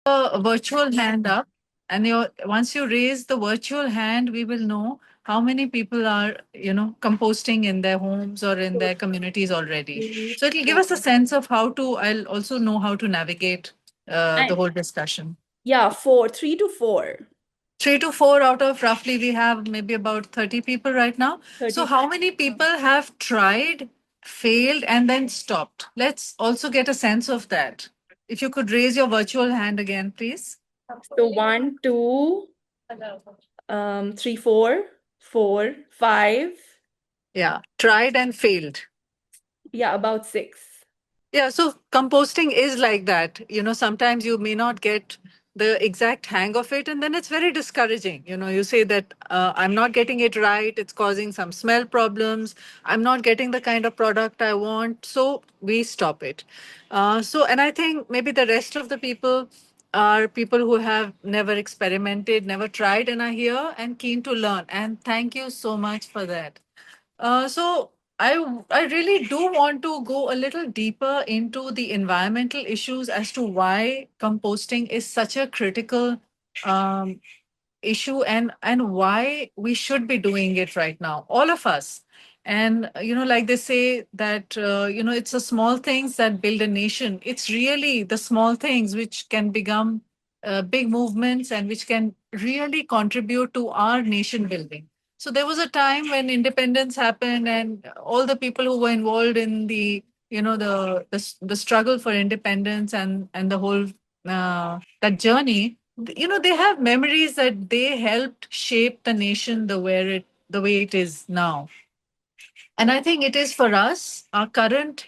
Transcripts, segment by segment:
a virtual hand up, and once you raise the virtual hand, we will know how many people are, composting in their homes or in their communities already. So it'll give us a sense of how to. I'll also know how to navigate the And whole discussion. yeah, four, 3 to 4. 3 to 4 out of roughly we have maybe about 30 people right now. So 30. how many people have tried, failed, and then stopped? Let's also get a sense of that. If you could raise your virtual hand again, please. So 1, 2, 3, 4, 4, 5. Yeah, tried and failed. Yeah, about 6. Yeah, so composting is like that. Sometimes you may not get the exact hang of it, and then it's very discouraging. You say that I'm not getting it right, it's causing some smell problems, I'm not getting the kind of product I want, so we stop it. And I think maybe the rest of the people are people who have never experimented, never tried, and are here and keen to learn. And thank you so much for that. So I really do want to go a little deeper into the environmental issues as to why composting is such a critical um, issue, and why we should be doing it right now, all of us. And like they say that it's the small things that build a nation. It's really the small things which can become big movements and which can really contribute to our nation building. So there was a time when independence happened, and all the people who were involved in the the struggle for independence and the whole that journey, they have memories that they helped shape the nation the way it is now. And I think it is for us, our current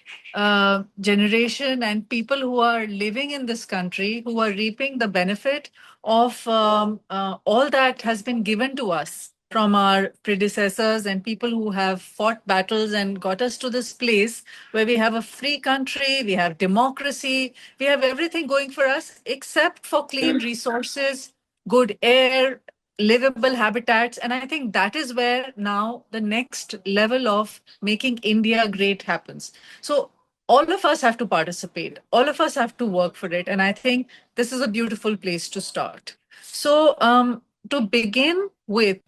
generation, and people who are living in this country, who are reaping the benefit of all that has been given to us from our predecessors and people who have fought battles and got us to this place where we have a free country, we have democracy, we have everything going for us except for clean resources, good air, livable habitats. And I think that is where now the next level of making India great happens. So all of us have to participate, all of us have to work for it. And I think this is a beautiful place to start. So, to begin with,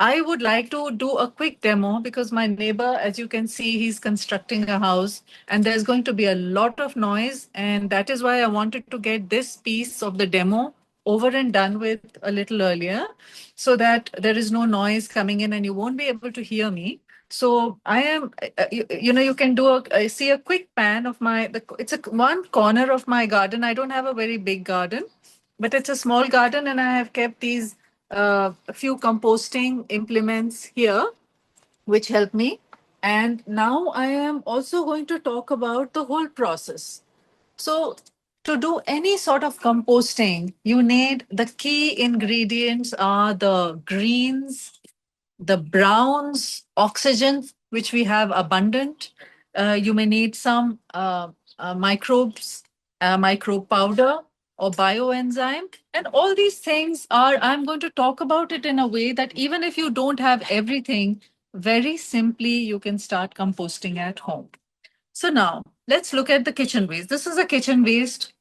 I would like to do a quick demo because my neighbor, as you can see, he's constructing a house and there's going to be a lot of noise. And that is why I wanted to get this piece of the demo over and done with a little earlier so that there is no noise coming in and you won't be able to hear me. So I am, you can do I see a quick pan of it's a one corner of my garden. I don't have a very big garden, but it's a small garden and I have kept these a few composting implements here which help me. And now I am also going to talk about the whole process. So, to do any sort of composting, you need the key ingredients are the greens, the browns, oxygen, which we have abundant. You may need some microbes, microbe powder, or bioenzyme. And all these things are, I'm going to talk about it in a way that even if you don't have everything, very simply you can start composting at home. So now let's look at the kitchen waste. This is a kitchen waste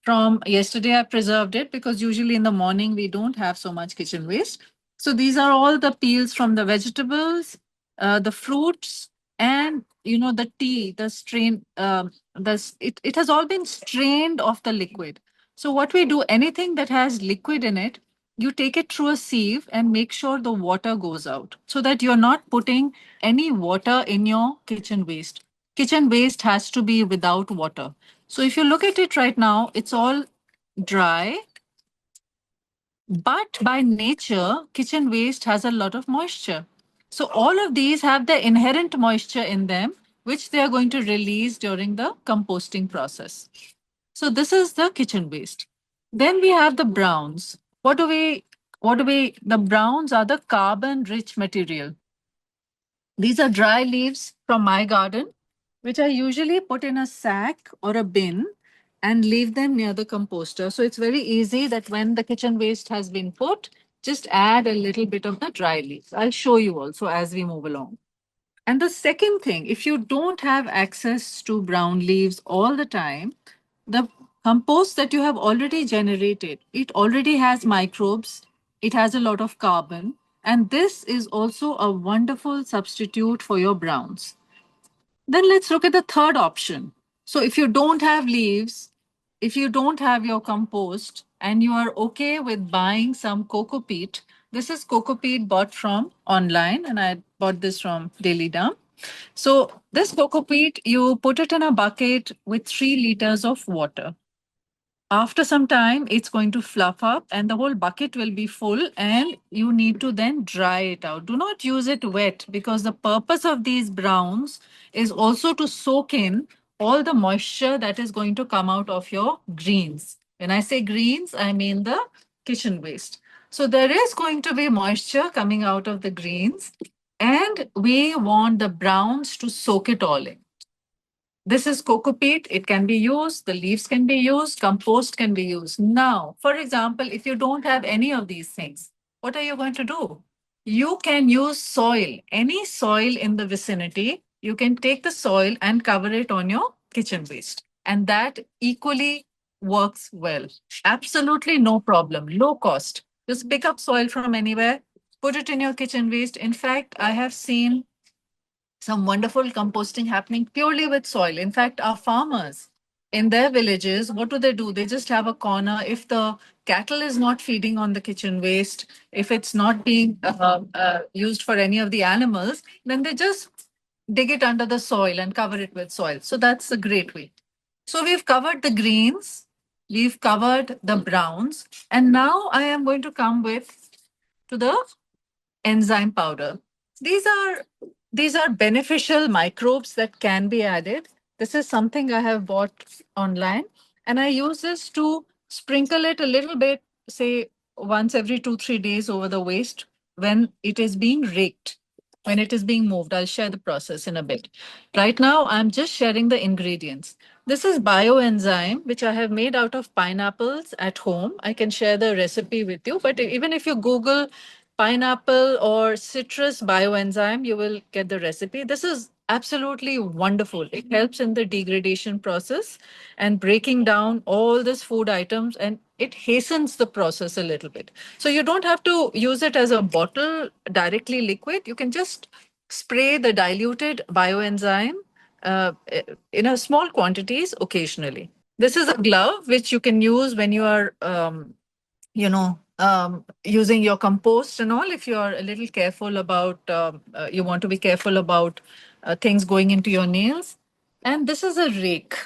from yesterday. I preserved it because usually in the morning we don't have so much kitchen waste. So these are all the peels from the vegetables, the fruits, and the tea, the strain. It has all been strained of the liquid. So what we do, anything that has liquid in it, you take it through a sieve and make sure the water goes out so that you're not putting any water in your kitchen waste. Kitchen waste has to be without water. So if you look at it right now, it's all dry, but by nature, kitchen waste has a lot of moisture. So all of these have the inherent moisture in them, which they are going to release during the composting process. So this is the kitchen waste. Then we have the browns. The browns are the carbon rich material. These are dry leaves from my garden, which I usually put in a sack or a bin and leave them near the composter. So it's very easy that when the kitchen waste has been put, just add a little bit of the dry leaves. I'll show you also as we move along. And the second thing, if you don't have access to brown leaves all the time, the Compost that you have already generated, it already has microbes, it has a lot of carbon, and this is also a wonderful substitute for your browns. Then let's look at the third option. So if you don't have leaves, if you don't have your compost, and you are okay with buying some coco peat, this is coco peat bought from online, and I bought this from Daily Dump. So this coco peat, you put it in a bucket with 3 liters of water. After some time, it's going to fluff up and the whole bucket will be full, and you need to then dry it out. Do not use it wet, because the purpose of these browns is also to soak in all the moisture that is going to come out of your greens. When I say greens, I mean the kitchen waste. So there is going to be moisture coming out of the greens, and we want the browns to soak it all in. This is coco peat. It can be used. The leaves can be used. Compost can be used. Now, for example, if you don't have any of these things, what are you going to do? You can use soil, any soil in the vicinity. You can take the soil and cover it on your kitchen waste. And that equally works well. Absolutely no problem, low cost. Just pick up soil from anywhere, put it in your kitchen waste. In fact, I have seen some wonderful composting happening purely with soil. In fact, our farmers in their villages, what do? They just have a corner. If the cattle is not feeding on the kitchen waste, if it's not being used for any of the animals, then they just dig it under the soil and cover it with soil. So that's a great way. So we've covered the greens, we've covered the browns, and now I am going to come with to the enzyme powder. These are these are beneficial microbes that can be added. This is something I have bought online, and I use this to sprinkle it a little bit, say once every 2 3 days over the waste when it is being raked, when it is being moved. I'll share the process in a bit. Right now, I'm just sharing the ingredients. This is bioenzyme, which I have made out of pineapples at home. I can share the recipe with you, but even if you Google pineapple or citrus bioenzyme, you will get the recipe. This is absolutely wonderful. It helps in the degradation process and breaking down all these food items, and it hastens the process a little bit. So you don't have to use it as a bottle directly liquid. You can just spray the diluted bioenzyme uh, in a small quantities occasionally. This is a glove which you can use when you are using your compost and all. If you are a little careful about, you want to be careful about things going into your nails. And this is a rake.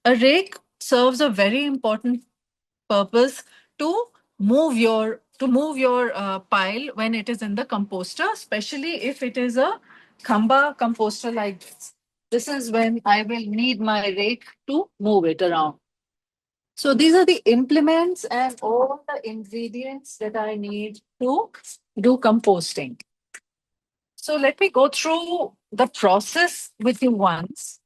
A rake serves a very important purpose to move your pile when it is in the composter, especially if it is a khamba composter like this. This is when I will need my rake to move it around. So these are the implements and all the ingredients that I need to do composting. So let me go through the process with you once.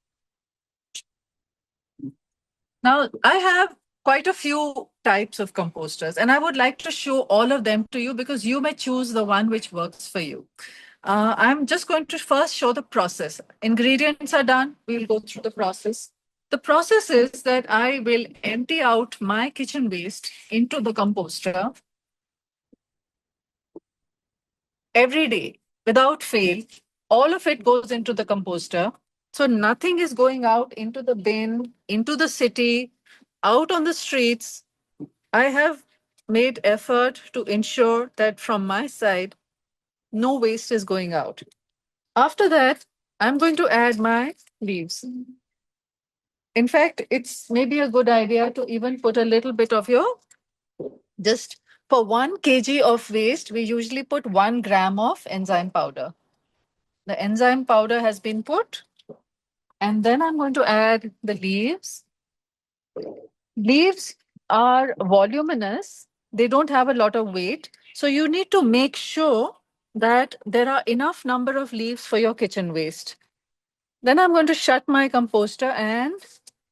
Now, I have quite a few types of composters, and I would like to show all of them to you because you may choose the one which works for you. I'm just going to first show the process. Ingredients are done. We'll go through the process. The process is that I will empty out my kitchen waste into the composter every day without fail. All of it goes into the composter. So nothing is going out into the bin, into the city, out on the streets. I have made effort to ensure that from my side, no waste is going out. After that, I'm going to add my leaves. In fact, it's maybe a good idea to even put a little bit of your, just for 1 kg of waste, we usually put 1 gram of enzyme powder. The enzyme powder has been put, and then I'm going to add the leaves. Leaves are voluminous, they don't have a lot of weight. So you need to make sure that there are enough number of leaves for your kitchen waste. Then I'm going to shut my composter and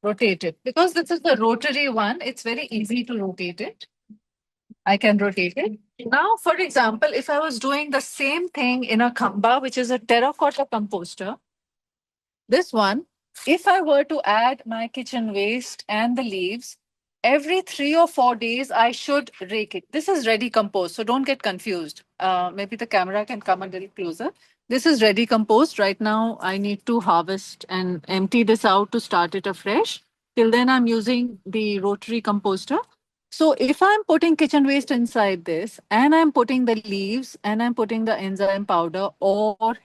rotate it. Because this is the rotary one, it's very easy to rotate it. I can rotate it. Now, for example, if I was doing the same thing in a khamba, which is a terracotta composter, this one, if I were to add my kitchen waste and the leaves, every 3 or 4 days I should rake it. This is ready compost, so don't get confused. Maybe the camera can come a little closer. This is ready compost. Right now, I need to harvest and empty this out to start it afresh. Till then, I'm using the rotary composter. So if I'm putting kitchen waste inside this, and I'm putting the leaves, and I'm putting the enzyme powder, or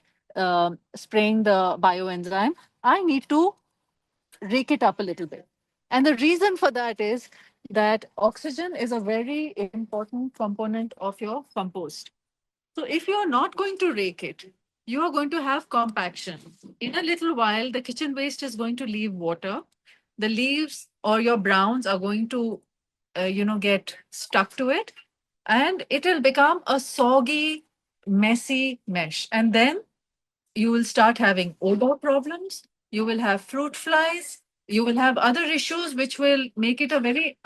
spraying the bioenzyme, I need to rake it up a little bit. And the reason for that is that oxygen is a very important component of your compost. So if you are not going to rake it, you are going to have compaction. In a little while, the kitchen waste is going to leave water. The leaves or your browns are going to, get stuck to it, and it will become a soggy, messy mesh. And then you will start having odor problems, you will have fruit flies, you will have other issues which will make it a very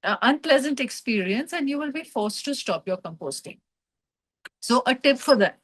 unpleasant experience, and you will be forced to stop your composting. So, a tip for that: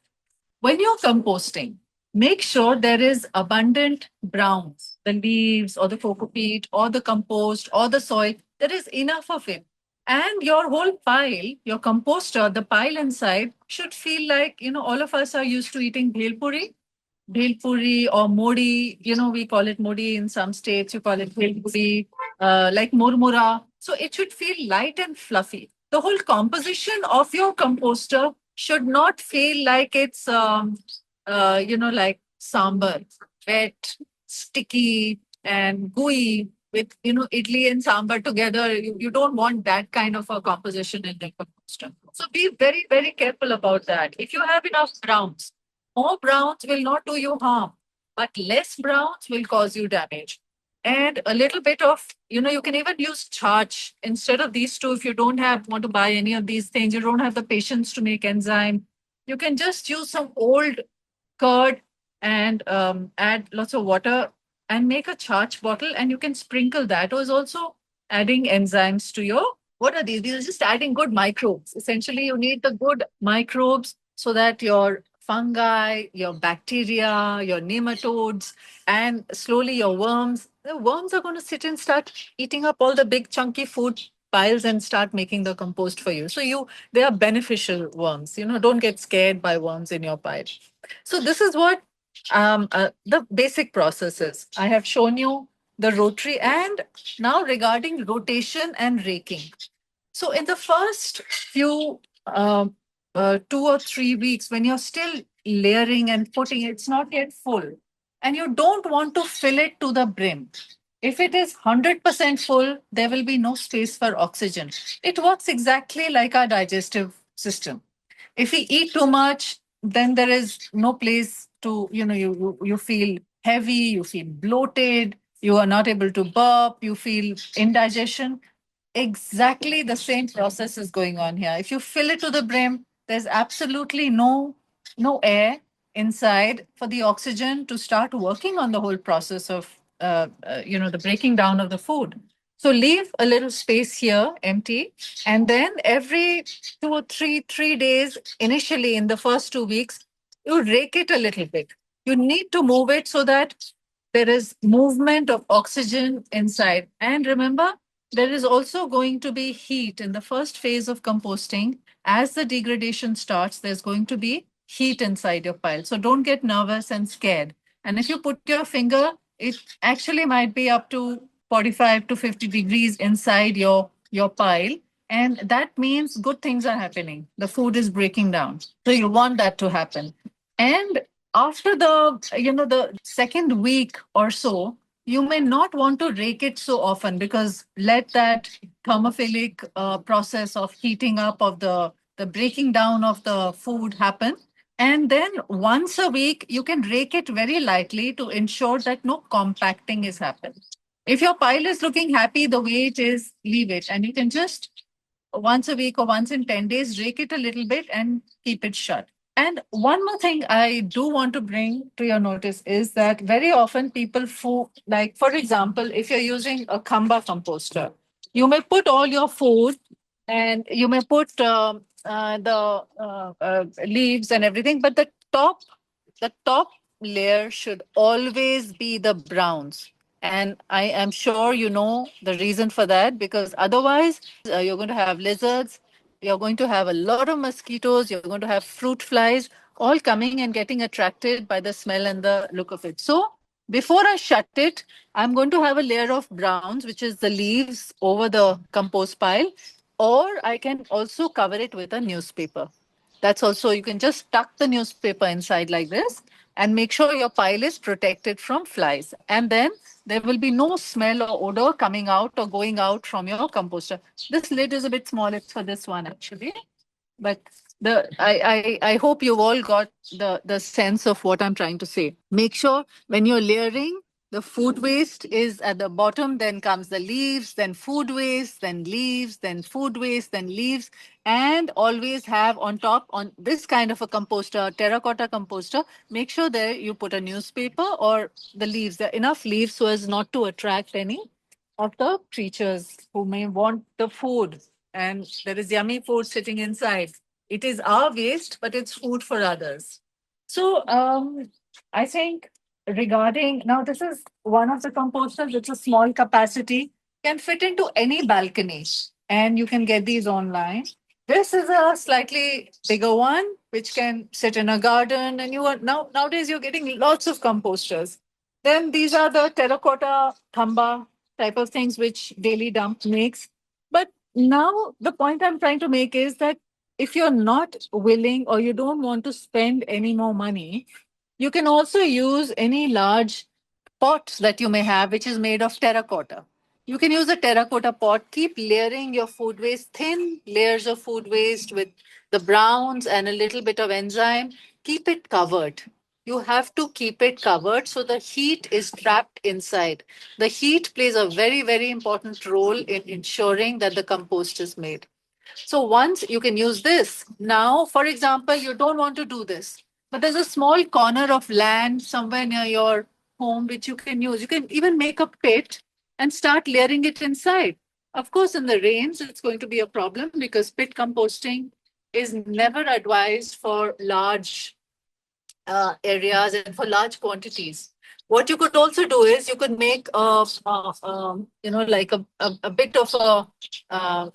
when you're composting, make sure there is abundant browns, the leaves or the cocoa peat or the compost or the soil. There is enough of it. And your whole pile, your composter, the pile inside should feel like, all of us are used to eating bhel puri or modi. We call it modi in some states. You call it bhel puri, like murmura. So it should feel light and fluffy. The whole composition of your composter should not feel like it's, like sambar, wet, sticky, and gooey with, idli and sambar together. You don't want that kind of a composition in the composter. So be very, very careful about that. If you have enough browns, more browns will not do you harm, but less browns will cause you damage. And a little bit of, you can even use charge instead of these two. If you don't have want to buy any of these things, you don't have the patience to make enzyme, you can just use some old curd and add lots of water and make a charge bottle, and you can sprinkle that. Or is also adding enzymes to your, what are these? These are just adding good microbes. Essentially, you need the good microbes so that your fungi, your bacteria, your nematodes, and slowly your worms, the worms are going to sit and start eating up all the big chunky food piles and start making the compost for you. So they are beneficial worms. Don't get scared by worms in your pile. So this is what the basic process is. I have shown you the rotary, and now regarding rotation and raking. So in the first few 2 or 3 weeks, when you're still layering and putting, it's not yet full, and you don't want to fill it to the brim. If it is 100% full, there will be no space for oxygen. It works exactly like our digestive system. If we eat too much, then there is no place to, you feel heavy, you feel bloated, you are not able to burp, you feel indigestion. Exactly the same process is going on here. If you fill it to the brim, there's absolutely no air inside for the oxygen to start working on the whole process of the breaking down of the food. So leave a little space here empty, and then every 2 or 3 days, initially in the first 2 weeks, you rake it a little bit. You need to move it so that there is movement of oxygen inside. And remember, there is also going to be heat in the first phase of composting. As the degradation starts, there's going to be heat inside your pile. So don't get nervous and scared. And if you put your finger, it actually might be up to 45 to 50 degrees inside your pile. And that means good things are happening. The food is breaking down. So you want that to happen. And after the second week or so, you may not want to rake it so often, because let that thermophilic process of heating up of the breaking down of the food happen. And then once a week, you can rake it very lightly to ensure that no compacting is happening. If your pile is looking happy the way it is, leave it. And you can just once a week or once in 10 days, rake it a little bit and keep it shut. And one more thing I do want to bring to your notice is that very often people, like for example, if you're using a Kamba composter, you may put all your food, and you may put the leaves and everything, but the top layer should always be the browns. And I am sure you know the reason for that, because otherwise, you're going to have lizards, you're going to have a lot of mosquitoes, you're going to have fruit flies all coming and getting attracted by the smell and the look of it. So, before I shut it, I'm going to have a layer of browns, which is the leaves over the compost pile, or I can also cover it with a newspaper. That's also, you can just tuck the newspaper inside like this and make sure your pile is protected from flies. And then there will be no smell or odor coming out or going out from your composter. This lid is a bit small. It's for this one actually. But I hope you've all got the sense of what I'm trying to say. Make sure when you're layering, the food waste is at the bottom, then comes the leaves, then food waste, then leaves, then food waste, then leaves, and always have on top, on this kind of a composter, terracotta composter, make sure there you put a newspaper or the leaves. There are enough leaves so as not to attract any of the creatures who may want the food, and there is yummy food sitting inside. It is our waste, but it's food for others. So I think regarding now, this is one of the composters. It's a small capacity, can fit into any balcony, and you can get these online. This is a slightly bigger one, which can sit in a garden, and you are nowadays you're getting lots of composters. Then these are the terracotta thamba type of things which Daily Dump makes. But now the point I'm trying to make is that if you're not willing or you don't want to spend any more money, you can also use any large pot that you may have, which is made of terracotta. You can use a terracotta pot, keep layering your food waste, thin layers of food waste with the browns and a little bit of enzyme. Keep it covered. You have to keep it covered so the heat is trapped inside. The heat plays a very, very important role in ensuring that the compost is made. So once you can use this. Now, for example, you don't want to do this, but there's a small corner of land somewhere near your home which you can use. You can even make a pit and start layering it inside. Of course, in the rains, it's going to be a problem because pit composting is never advised for large areas and for large quantities. What you could also do is you could make like a bit of a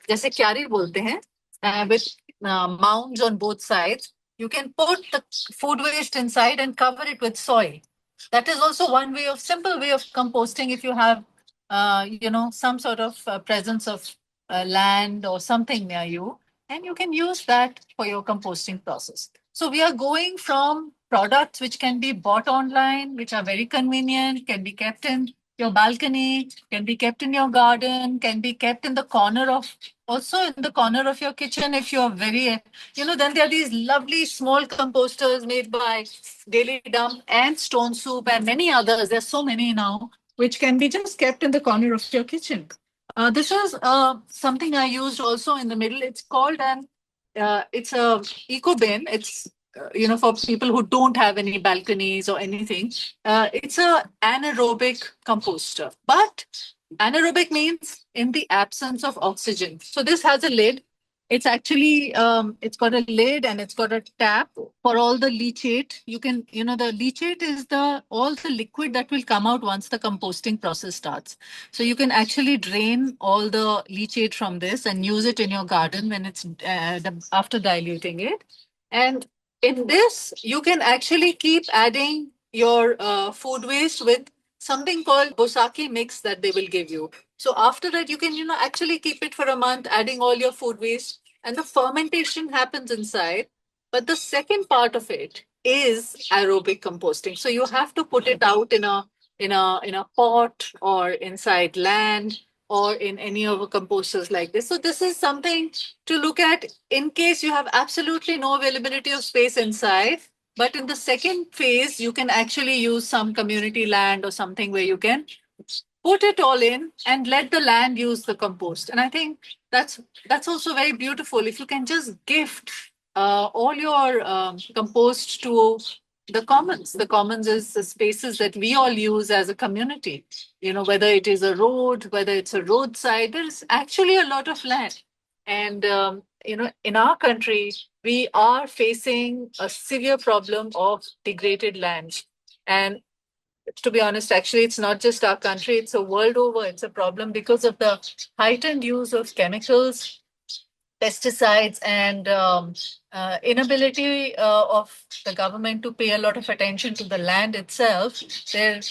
जैसे क्यारी बोलते हैं with mounds on both sides. You can put the food waste inside and cover it with soil. That is also one way of simple way of composting if you have some sort of presence of land or something near you, and you can use that for your composting process. So we are going from products which can be bought online, which are very convenient, can be kept in your balcony, can be kept in your garden, can be kept in the corner of also in the corner of your kitchen if you are very, then there are these lovely small composters made by Daily Dump and Stone Soup and many others. There's so many now, which can be just kept in the corner of your kitchen. This is something I used also in the middle. It's called it's a eco bin. It's for people who don't have any balconies or anything. It's a anaerobic composter, but anaerobic means in the absence of oxygen. So this has a lid. It's actually it's got a lid and it's got a tap for all the leachate. You can, the leachate is the all the liquid that will come out once the composting process starts. So you can actually drain all the leachate from this and use it in your garden when it's after diluting it. And in this, you can actually keep adding your food waste with something called bosaki mix that they will give you. So after that, you can, actually keep it for a month, adding all your food waste, and the fermentation happens inside. But the second part of it is aerobic composting. So you have to put it out in a pot or inside land or in any of the composters like this. So this is something to look at in case you have absolutely no availability of space inside. But in the second phase, you can actually use some community land or something where you can put it all in and let the land use the compost. And I think that's also very beautiful if you can just gift all your compost to the commons. The commons is the spaces that we all use as a community. Whether it is a road, whether it's a roadside, there's actually a lot of land. And in our country we are facing a severe problem of degraded land. And To be honest, actually, it's not just our country, it's a world over. It's a problem because of the heightened use of chemicals, pesticides, and inability of the government to pay a lot of attention to the land itself. There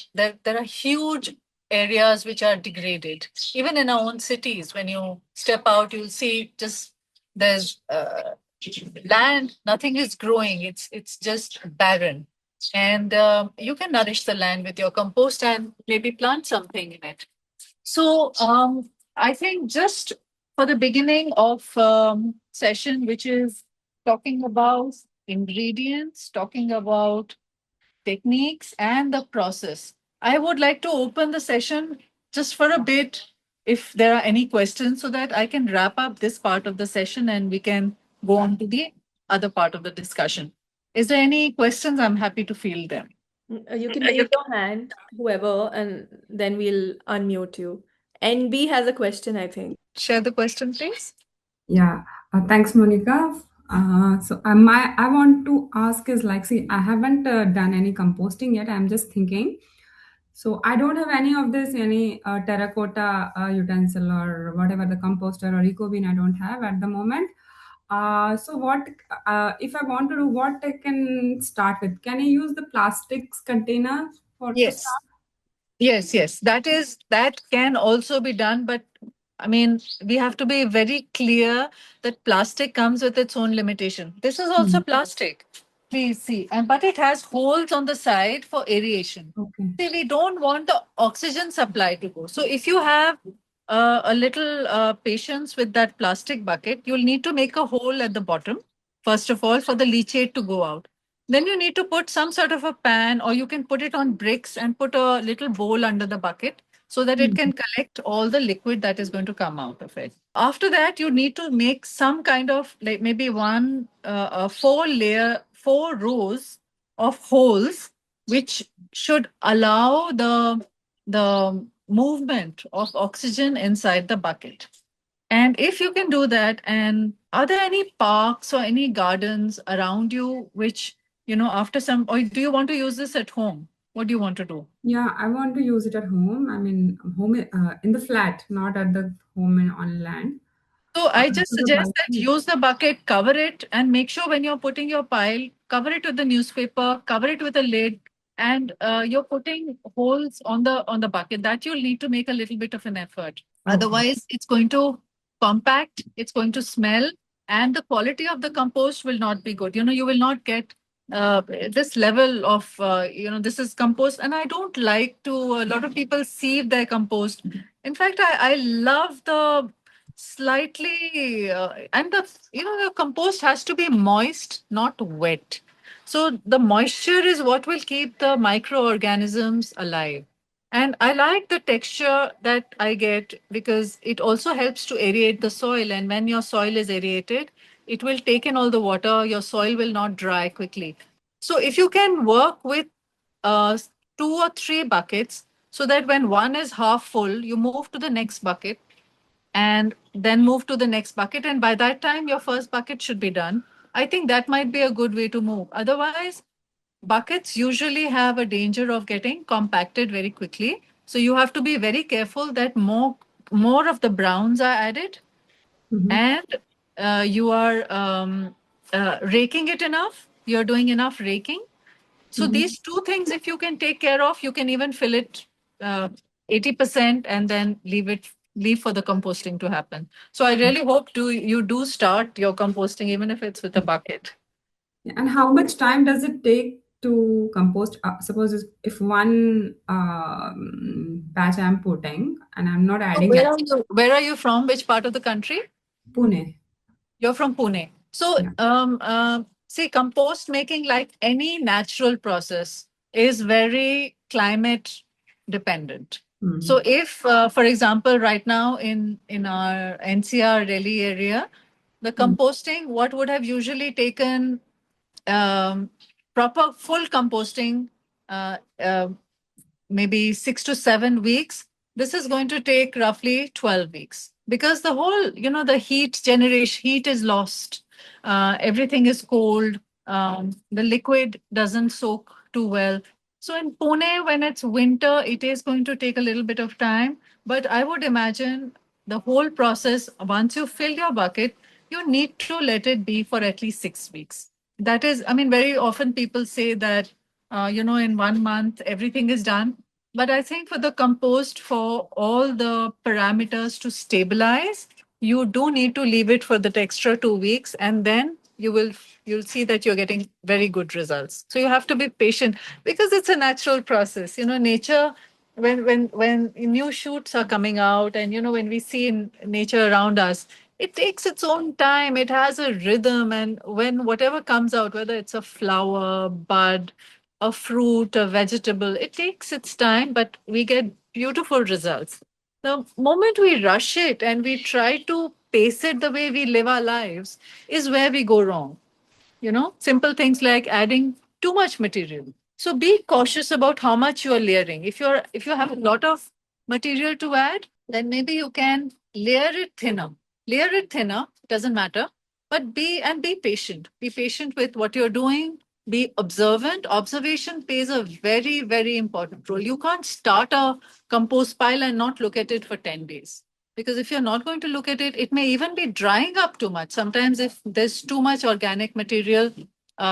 are huge areas which are degraded. Even in our own cities, when you step out, you'll see just there's land, nothing is growing. It's just barren. And you can nourish the land with your compost and maybe plant something in it. So I think just for the beginning of session, which is talking about ingredients, talking about techniques and the process, I would like to open the session just for a bit if there are any questions so that I can wrap up this part of the session and we can go on to the other part of the discussion. Is there any questions? I'm happy to field them. You can raise your hand, whoever, and then we'll unmute you. NB has a question, I think. Share the question, please. Yeah, thanks, Monika. So I want to ask is like, see, I haven't done any composting yet. I'm just thinking. So I don't have any of this, any terracotta utensil or whatever the composter or eco bin I don't have at the moment. So what if I want to do? What I can start with? Can I use the plastics container for to Yes. start? Yes, yes, that can also be done, but I mean, we have to be very clear that plastic comes with its own limitation. This is also Hmm. plastic. Please see, and but it has holes on the side for aeration. Okay. See, we don't want the oxygen supply to go. So if you have a little patience with that plastic bucket, you'll need to make a hole at the bottom, first of all, for the leachate to go out. Then you need to put some sort of a pan, or you can put it on bricks and put a little bowl under the bucket so that it Hmm. can collect all the liquid that is going to come out of it. After that, you need to make some kind of like maybe a 4 layer, 4 rows of holes, which should allow the movement of oxygen inside the bucket. And if you can do that, and are there any parks or any gardens around you which, after some, or do you want to use this at home? What do you want to do? Yeah, I want to use it at home. I mean, home in the flat, not at the home and on land. So I just So the suggest that balcony. use the bucket, cover it, and make sure when you're putting your pile, cover it with the newspaper, cover it with a lid, and you're putting holes on the bucket. That you'll need to make a little bit of an effort. Okay. Otherwise, it's going to compact, it's going to smell, and the quality of the compost will not be good. You will not get this level of, this is compost. And I don't like to, a lot of people sieve their compost. In fact, I love the slightly, and the compost has to be moist, not wet. So the moisture is what will keep the microorganisms alive. And I like the texture that I get because it also helps to aerate the soil. And when your soil is aerated, it will take in all the water. Your soil will not dry quickly. So if you can work with uh, 2 or 3 buckets, so that when one is half full, you move to the next bucket and then move to the next bucket. And by that time, your first bucket should be done. I think that might be a good way to move. Otherwise, buckets usually have a danger of getting compacted very quickly. So you have to be very careful that more of the browns are added, Mhm. and you are raking it enough. You're doing enough raking. So Mhm. these two things, if you can take care of, you can even fill it uh, 80% and then leave for the composting to happen. So I really hope you do start your composting, even if it's with a bucket. Yeah, and how much time does it take to compost? Suppose if one batch I'm putting and I'm not So adding it, where are you from? Which part of the country? Pune. You're from Pune. So, Yeah. see, compost making, like any natural process, is very climate dependent. So, Mhm. if, for example, right now in our NCR Delhi area, the Mhm. composting, what would have usually taken um, proper full composting, uh, uh, maybe 6 to 7 weeks. This is going to take roughly 12 weeks because the whole, the heat is lost. Everything is cold. The liquid doesn't soak too well. So in Pune, when it's winter, it is going to take a little bit of time. But I would imagine the whole process, once you fill your bucket, you need to let it be for at least 6 weeks. That is, I mean, very often people say that, in 1 month, everything is done. But I think for the compost, for all the parameters to stabilize, you do need to leave it for that extra 2 weeks, and then you'll see that you're getting very good results. So you have to be patient because it's a natural process. Nature, when new shoots are coming out, and when we see in nature around us, it takes its own time. It has a rhythm, and when whatever comes out, whether it's a flower, bud, a fruit, a vegetable, it takes its time, but we get beautiful results. The moment we rush it and we try to pace it the way we live our lives is where we go wrong. Simple things like adding too much material. So be cautious about how much you are layering. If you have a lot of material to add, then maybe you can layer it thinner, doesn't matter. But be patient. Be patient with what you're doing. Be observant. Observation plays a very, very important role. You can't start a compost pile and not look at it for 10 days, because if you're not going to look at it, it may even be drying up too much. Sometimes if there's too much organic material,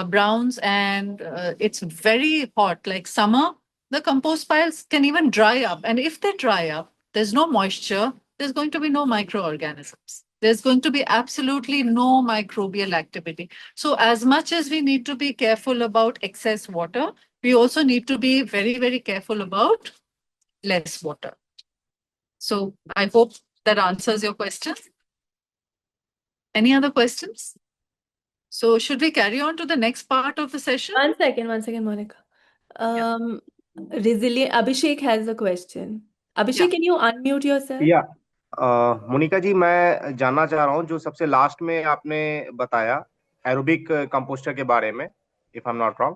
browns, and it's very hot like summer, the compost piles can even dry up, and if they dry up, there's no moisture, there's going to be no microorganisms, there's going to be absolutely no microbial activity. So as much as we need to be careful about excess water, we also need to be very, very careful about less water. So I hope that answers your question. Any other questions? So should we carry on to the next part of the session? One second, Monica. Yeah. Resilient. Abhishek has a question. Abhishek, Yeah. can you unmute yourself? या मोनिका जी, मैं जानना चाह रहा हूँ जो सबसे last में आपने बताया एरोबिक कंपोस्टर के बारे में, if I am not wrong,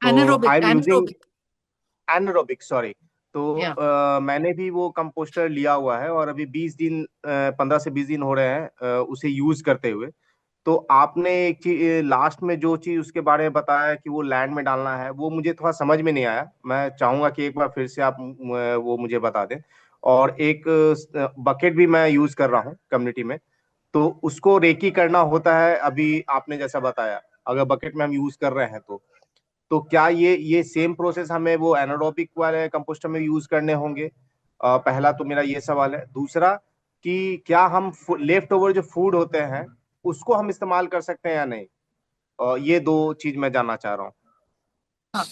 तो Anaerobic, I am using anaerobic. Anaerobic, sorry. तो Yeah. मैंने भी वो कंपोस्टर लिया हुआ है और अभी 20 दिन 15 से 20 दिन हो रहे हैं उसे यूज करते हुए। तो आपने एक चीज लास्ट में जो चीज उसके बारे में बताया कि वो लैंड में डालना है, वो मुझे थोड़ा समझ में नहीं आया। मैं चाहूंगा कि एक बार फिर से आप वो मुझे बता दें। और एक बकेट भी मैं यूज कर रहा हूँ कम्युनिटी में, तो उसको रेकी करना होता है अभी आपने जैसा बताया। अगर बकेट में हम यूज कर रहे हैं तो क्या ये सेम प्रोसेस हमें वो एनारोबिक वाले कंपोस्टर में यूज करने होंगे? पहला तो मेरा ये सवाल है। दूसरा कि क्या हम लेफ्ट ओवर जो फूड होते हैं उसको हम इस्तेमाल कर सकते हैं या नहीं? ये दो चीज मैं जानना चाह रहा हूँ। हाँ,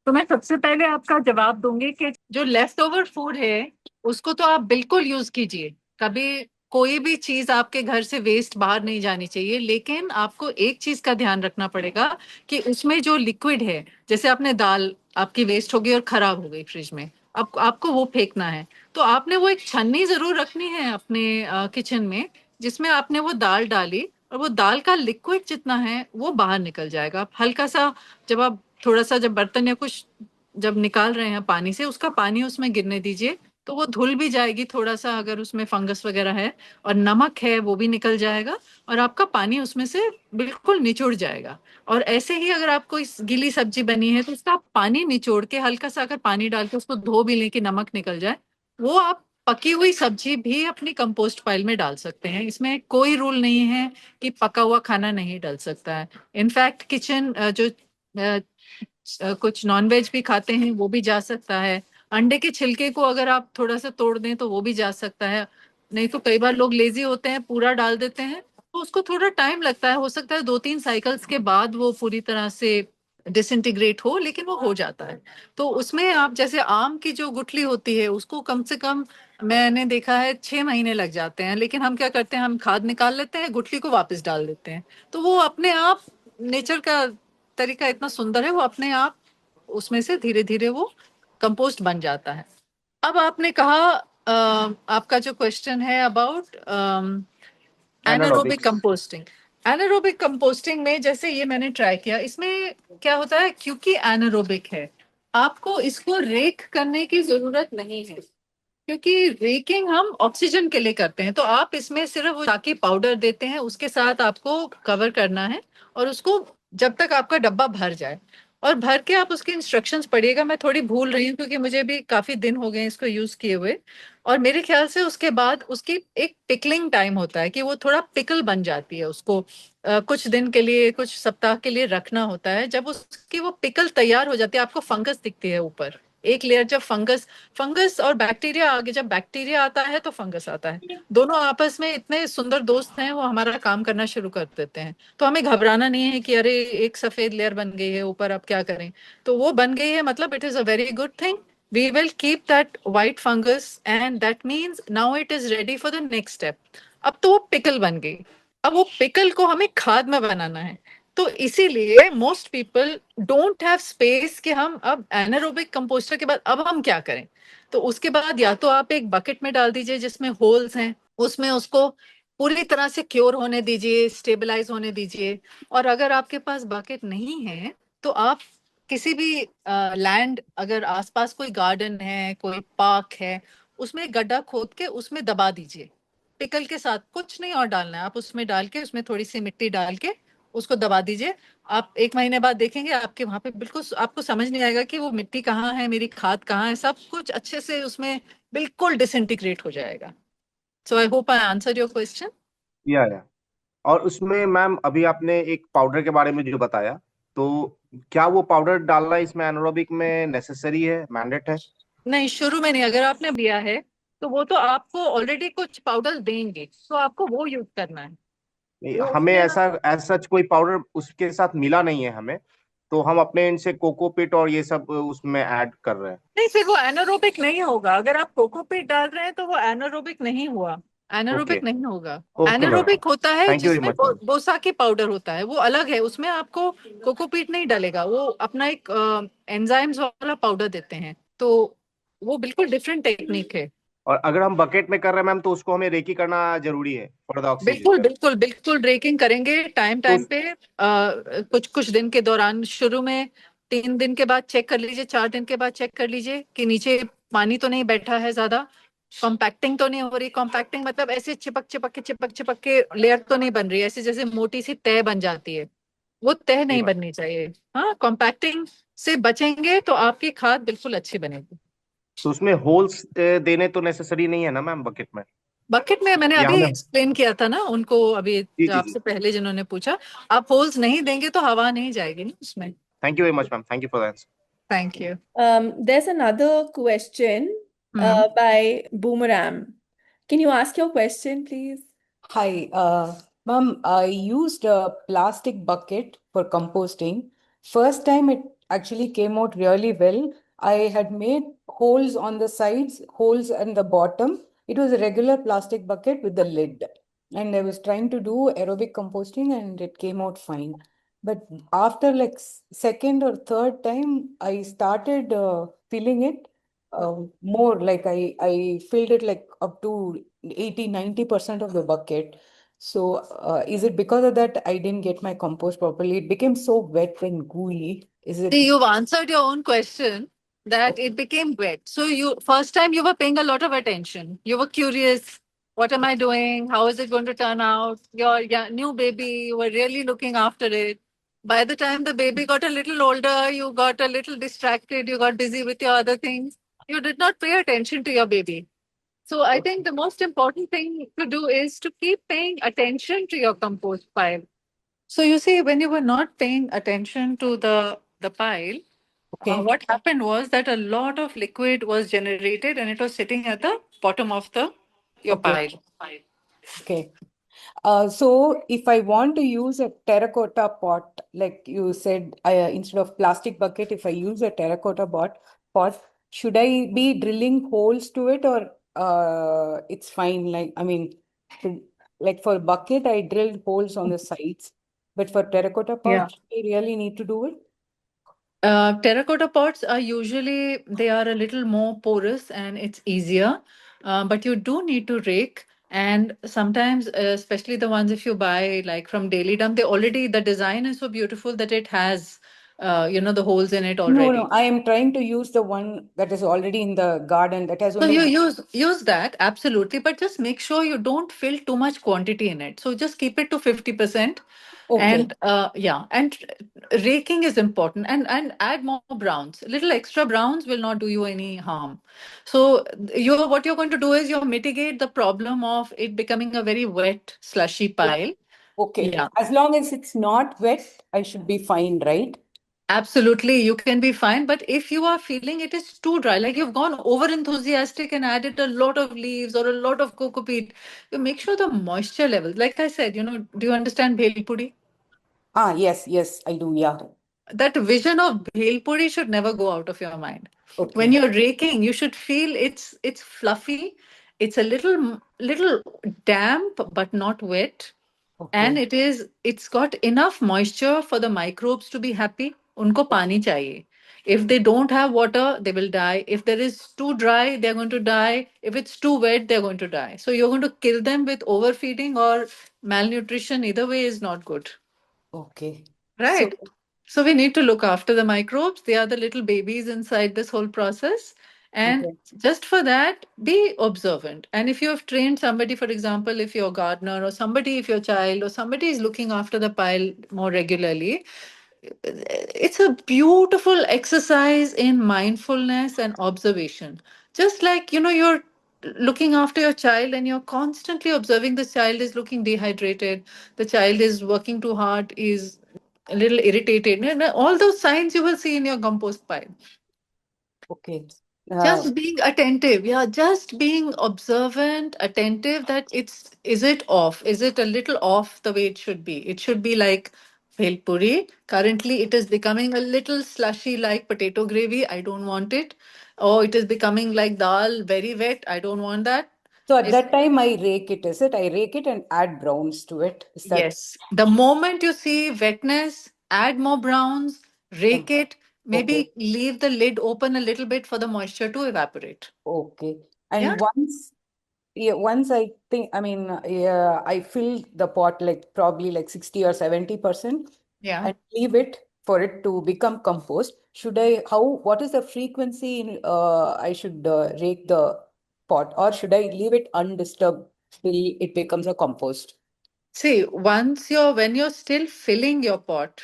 तो मैं सबसे पहले आपका जवाब दूंगी कि जो लेफ्ट ओवर फूड है उसको तो आप बिल्कुल यूज कीजिए। कभी कोई भी चीज आपके घर से वेस्ट बाहर नहीं जानी चाहिए, लेकिन आपको एक चीज का ध्यान रखना पड़ेगा कि उसमें जो लिक्विड है, जैसे आपने दाल आपकी वेस्ट हो गई और खराब हो गई फ्रिज में, अब आपको वो फेंकना है, तो आपने वो एक छन्नी जरूर रखनी है अपने किचन में, जिसमें आपने वो दाल डाली और वो दाल का लिक्विड जितना है वो बाहर निकल जाएगा। आप हल्का सा, जब आप थोड़ा सा जब बर्तन या कुछ जब निकाल रहे हैं पानी से, उसका पानी उसमें गिरने दीजिए, तो वो धुल भी जाएगी थोड़ा सा, अगर उसमें फंगस वगैरह है और नमक है वो भी निकल जाएगा, और आपका पानी उसमें से बिल्कुल निचोड़ जाएगा। और ऐसे ही अगर आपको इस गीली सब्जी बनी है तो उसका पानी निचोड़ के हल्का सा अगर पानी डाल के उसको धो भी लें कि नमक निकल जाए, वो आप पकी हुई सब्जी भी अपनी कंपोस्ट पाइल में डाल सकते हैं। इसमें कोई रूल नहीं है कि पका हुआ खाना नहीं डल सकता है। इनफैक्ट किचन जो कुछ नॉनवेज भी खाते हैं वो भी जा सकता है। अंडे के छिलके को अगर आप थोड़ा सा तोड़ दें तो वो भी जा सकता है। नहीं तो कई बार लोग लेजी होते हैं, पूरा डाल देते हैं, तो उसको थोड़ा टाइम लगता है, हो सकता है 2-3 साइकिल्स के बाद वो पूरी तरह से डिसइंटीग्रेट हो, लेकिन वो हो जाता है। तो उसमें आप जैसे आम की जो गुठली होती है उसको कम से कम मैंने देखा है 6 महीने लग जाते हैं, लेकिन हम क्या करते हैं, हम खाद निकाल लेते हैं, गुठली को वापस डाल देते हैं, तो वो अपने आप, नेचर का तरीका इतना सुंदर है, वो अपने आप उसमें से धीरे धीरे वो कंपोस्ट बन जाता है। अब आपने कहा आपका जो क्वेश्चन है about anaerobic anaerobics. Composting. Anaerobic composting में जैसे ये मैंने ट्राई किया, इसमें क्या होता है, क्योंकि एनारोबिक है, आपको इसको रेक करने की जरूरत नहीं है, क्योंकि रेकिंग हम ऑक्सीजन के लिए करते हैं। तो आप इसमें सिर्फ वो ताकि पाउडर देते हैं, उसके साथ आपको कवर करना है और उसको जब तक आपका डब्बा भर जाए। और भर के आप उसके इंस्ट्रक्शंस पढ़िएगा। मैं थोड़ी भूल रही हूँ क्योंकि मुझे भी काफी दिन हो गए हैं इसको यूज किए हुए। और मेरे ख्याल से उसके बाद उसकी एक पिकलिंग टाइम होता है कि वो थोड़ा पिकल बन जाती है, उसको कुछ दिन के लिए, कुछ सप्ताह के लिए रखना होता है। जब उसकी वो पिकल तैयार हो जाती है, आपको फंगस दिखती है ऊपर, एक लेयर। जब फंगस फंगस और बैक्टीरिया आगे, जब बैक्टीरिया आता है तो फंगस आता है, दोनों आपस में इतने सुंदर दोस्त हैं, वो हमारा काम करना शुरू कर देते हैं। तो हमें घबराना नहीं है कि अरे एक सफेद लेयर बन गई है ऊपर, अब क्या करें। तो वो बन गई है, मतलब it is a very good thing. We will keep that white fungus and that means now it is ready for the next step. अब तो वो पिकल बन गई। अब वो पिकल को हमें खाद में बनाना है। तो इसीलिए most people don't have space कि हम अब एनारोबिक कंपोस्टर के बाद अब हम क्या करें। तो उसके बाद या तो आप एक बकेट में डाल दीजिए जिसमें होल्स हैं, उसमें उसको पूरी तरह से क्योर होने दीजिए, स्टेबलाइज होने दीजिए। और अगर आपके पास बकेट नहीं है तो आप किसी भी लैंड, अगर आसपास कोई गार्डन है, कोई पार्क है, उसमें एक गड्ढा खोद के उसमें दबा दीजिए पिकल के साथ। कुछ नहीं और डालना है, आप उसमें डाल के, उसमें थोड़ी सी मिट्टी डाल के उसको दबा दीजिए। आप 1 महीने बाद देखेंगे आपके वहां पे बिल्कुल आपको समझ नहीं आएगा कि वो मिट्टी कहाँ है, मेरी खाद कहाँ है, सब कुछ अच्छे से उसमें बिल्कुल डिसइंटीग्रेट हो जाएगा। So I hope I answer your question. या और उसमें मैम अभी आपने एक पाउडर के बारे में जो बताया, तो क्या वो पाउडर डालना इसमें एनारोबिक में नेसेसरी है, मैंडेट है? नहीं, शुरू में नहीं। अगर आपने दिया है तो वो तो आपको ऑलरेडी कुछ पाउडर देंगे, तो आपको वो यूज करना है। नहीं, वो हमें उसमें ऐसा ऐसा कोई पाउडर उसके साथ मिला नहीं है हमें, तो हम अपने इनसे कोकोपीट और ये सब उसमें ऐड कर रहे हैं। नहीं, फिर वो एनारोबिक नहीं होगा। अगर आप कोकोपीट डाल रहे हैं तो वो एनारोबिक नहीं हुआ, ओके। एनारोबिक नहीं होगा। ओके मैम, एनारोबिक होता है थैंक यू वेरी जिसमें मच मैम। बोसा की पाउडर होता है, वो अलग है, उसमें आपको कोकोपीट नहीं डलेगा, वो अपना एक एंजाइम्स वाला पाउडर देते हैं। तो वो बिल्कुल डिफरेंट टेक्निक है। और अगर हम बकेट में कर रहे हैं मैम, तो उसको हमें रेकी करना जरूरी है फॉर द ऑक्सीजन। बिल्कुल बिल्कुल बिल्कुल ब्रेकिंग करेंगे टाइम तो टाइम पे। कुछ कुछ दिन के दौरान, शुरू में 3 दिन के बाद चेक कर लीजिए, 4 दिन के बाद चेक कर लीजिए कि नीचे पानी तो नहीं बैठा है ज्यादा, कॉम्पैक्टिंग तो नहीं हो रही। कॉम्पैक्टिंग मतलब ऐसे चिपक चिपक के लेयर तो नहीं बन रही है, ऐसे जैसे मोटी सी तह बन जाती है, वो तह जी नहीं मैम। बननी चाहिए। हाँ, कॉम्पैक्टिंग से बचेंगे तो आपकी खाद बिल्कुल अच्छी बनेगी। तो उसमें होल्स देने तो नेसेसरी नहीं है ना मैम बकेट में? बकेट में मैंने या अभी हमें? एक्सप्लेन किया था ना उनको, अभी जी जो जी जी। आपसे पहले जिन्होंने पूछा। आप होल्स नहीं देंगे तो हवा नहीं जाएगी ना उसमें। Thank you very much ma'am, thank you for the answer. Thank you. There's another question hmm. by Boomerang. Can you ask your question, please? Hi, ma'am. I used a plastic bucket for composting. First time it actually came out really well. I had made holes on the sides, holes and the bottom. It was a regular plastic bucket with the lid. And I was trying to do aerobic composting and it came out fine. But after like second or third time, I started filling it more like I filled it like up to 80-90% of the bucket. So is it because of that I didn't get my compost properly? It became so wet and gooey. Is it? See, you've answered your own question that it became wet. So you, first time you were paying a lot of attention. You were curious. What am I doing? How is it going to turn out? Your new baby, you were really looking after it. By the time the baby got a little older, you got a little distracted. You got busy with your other things. You did not pay attention to your baby. So I think the most important thing to do is to keep paying attention to your compost pile. So you see, when you were not paying attention to the pile, Okay. what happened was that a lot of liquid was generated and it was sitting at the bottom of the your Okay. pile. Okay. So if I want to use a terracotta pot, like you said, instead of plastic bucket, if I use a terracotta pot, should I be drilling holes to it or it's fine? Like, I mean, like for bucket, I drilled holes on the sides, but for terracotta Yeah. pot, I really need to do it. Terracotta pots are usually, they are a little more porous and it's easier, but you do need to rake. And sometimes, especially the ones if you buy like from Daily Dump, they already, the design is so beautiful that it has, the holes in it No, already. no, I am trying to use the one that is already in the garden that has So you only. use that absolutely, but just make sure you don't fill too much quantity in it. So just keep it to 50%. Okay. And yeah, and raking is important, and add more browns. Little extra browns will not do you any harm. So you what you're going to do is you mitigate the problem of it becoming a very wet, slushy pile. Okay. Yeah. As long as it's not wet, I should be fine, right? Absolutely, you can be fine. But if you are feeling it is too dry, like you've gone over enthusiastic and added a lot of leaves or a lot of coco peat, you make sure the moisture level, like I said, do you understand bhel puri? Ah, yes, yes, I do. Yeah. That vision of bhel puri should never go out of your mind. When Okay. you're raking, you should feel it's fluffy, it's a little damp but not wet, and Okay. it's got enough moisture for the microbes to be happy. Unko pani chahiye. If they don't have water, they will die. If there is too dry, they're going to die. If it's too wet, they're going to die. So you're going to kill them with overfeeding or malnutrition. Either way is not good. Okay. So, Right. So we need to look after the microbes. They are the little babies inside this whole process. And okay. just for that, be observant. And if you have trained somebody, for example, if you're a gardener or somebody, if your child or somebody is looking after the pile more regularly, it's a beautiful exercise in mindfulness and observation. Just like, you're looking after your child and you're constantly observing the child is looking dehydrated, the child is working too hard, is a little irritated. And all those signs you will see in your compost pile. Okay. Just being attentive, yeah, just being observant, attentive that is it off? Is it a little off the way it should be? It should be like bhel puri. Currently, it is becoming a little slushy like potato gravy. I don't want it. Oh, it is becoming like dal, very wet. I don't want that. So at It's that time, I rake it, is it? I rake it and add browns to it. Is that Yes. The moment you see wetness, add more browns, um, rake it, okay? maybe leave the lid open a little bit for the moisture to evaporate. Okay. Yeah. And once I think, I mean, yeah, I fill the pot like probably like 60 or 70% Yeah. and leave it for it to become compost. What is the frequency I should rake the pot, or should I leave it undisturbed till it becomes a compost? See, when you're still filling your pot,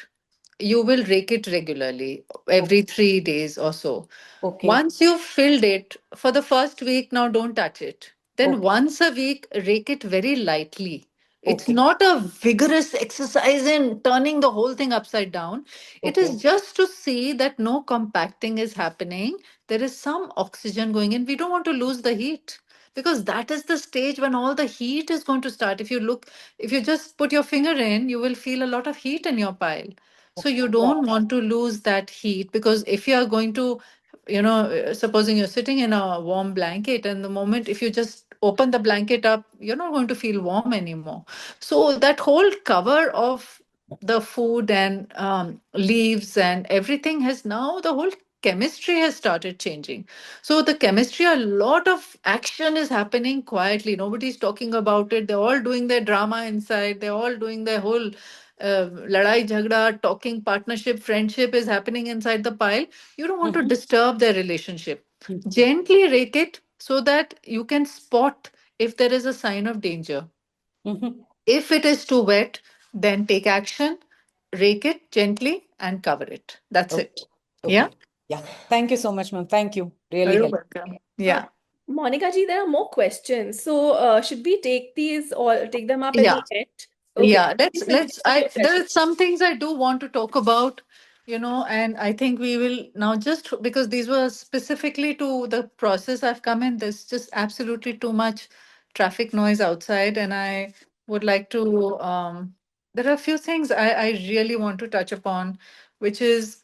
you will rake it regularly, O- every 3 days or so. Okay. Once you've filled it for the first week, now don't touch it. Then Okay. once a week, rake it very lightly. It's Okay. not a vigorous exercise in turning the whole thing upside down. It Okay. is just to see that no compacting is happening. There is some oxygen going in. We don't want to lose the heat because that is the stage when all the heat is going to start. If you just put your finger in, you will feel a lot of heat in your pile. So Okay. you Yeah. don't want to lose that heat, because if you are going to, supposing you're sitting in a warm blanket, and the moment if you just open the blanket up, you're not going to feel warm anymore. So that whole cover of the food and leaves and everything has now, the whole chemistry has started changing. So the chemistry, a lot of action is happening quietly. Nobody's talking about it. They're all doing their drama inside. They're all doing their whole ladai jhagda, talking, partnership, friendship is happening inside the pile. You don't want to Mhm. disturb their relationship. Mhm. Gently rake it so that you can spot if there is a sign of danger. Mhm. If it is too wet, then take action, rake it gently and cover it. That's Okay. it. Yeah. Okay. Yeah. Thank you so much, ma'am. Thank you. Really You're helpful. welcome. Uh, Yeah. Monica ji, there are more questions. So, should we take these or take them up at Yeah. the end? Okay, Yeah, please let's continue with I your there session. are some things I do want to talk about, and I think we will now, just because these were specifically to the process I've come in, there's just absolutely too much traffic noise outside, and I would like to there are a few things I really want to touch upon, which is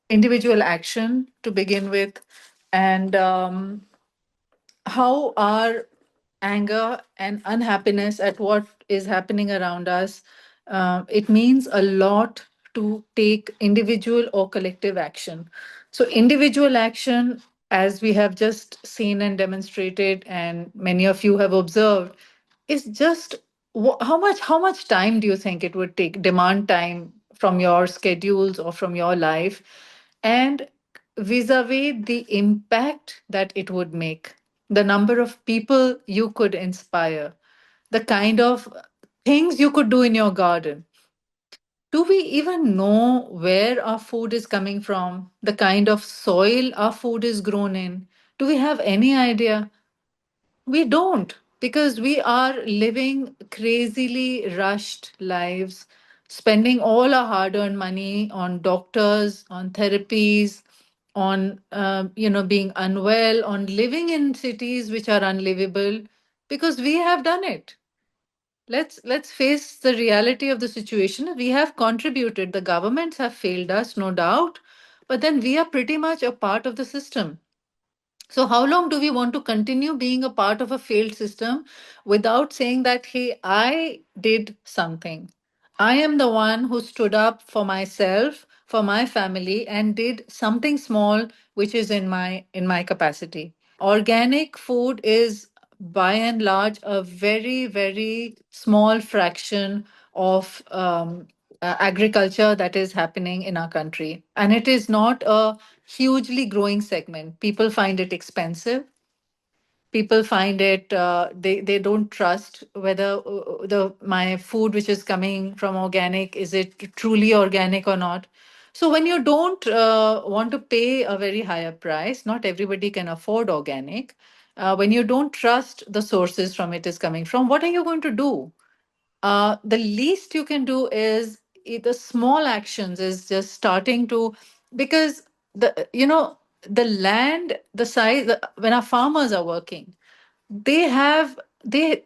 individual action to begin with, and how our anger and unhappiness at what is happening around us, it means a lot to take individual or collective action. So individual action, as we have just seen and demonstrated and many of you have observed, is just how much time do you think it would take, demand time from your schedules or from your life, and vis-a-vis the impact that it would make, the number of people you could inspire, the kind of things you could do in your garden. Do we even know where our food is coming from? The kind of soil our food is grown in? Do we have any idea? We don't, because we are living crazily rushed lives, spending all our hard-earned money on doctors, on therapies, on being unwell, on living in cities which are unlivable, because we have done it. Let's face the reality of the situation. We have contributed. The governments have failed us, no doubt, but then we are pretty much a part of the system. So, how long do we want to continue being a part of a failed system without saying that, hey, I did something? I am the one who stood up for myself, for my family, and did something small which is in my capacity. Organic food is by and large a very, very small fraction of agriculture that is happening in our country. And it is not a hugely growing segment. People find it expensive. People find it, they don't trust whether the my food which is coming from organic, is it truly organic or not. So when you don't want to pay a very higher price, not everybody can afford organic. When you don't trust the sources from it is coming from, what are you going to do? The least you can do is the small actions is just starting to, because the land, the size, when our farmers are working, they have they're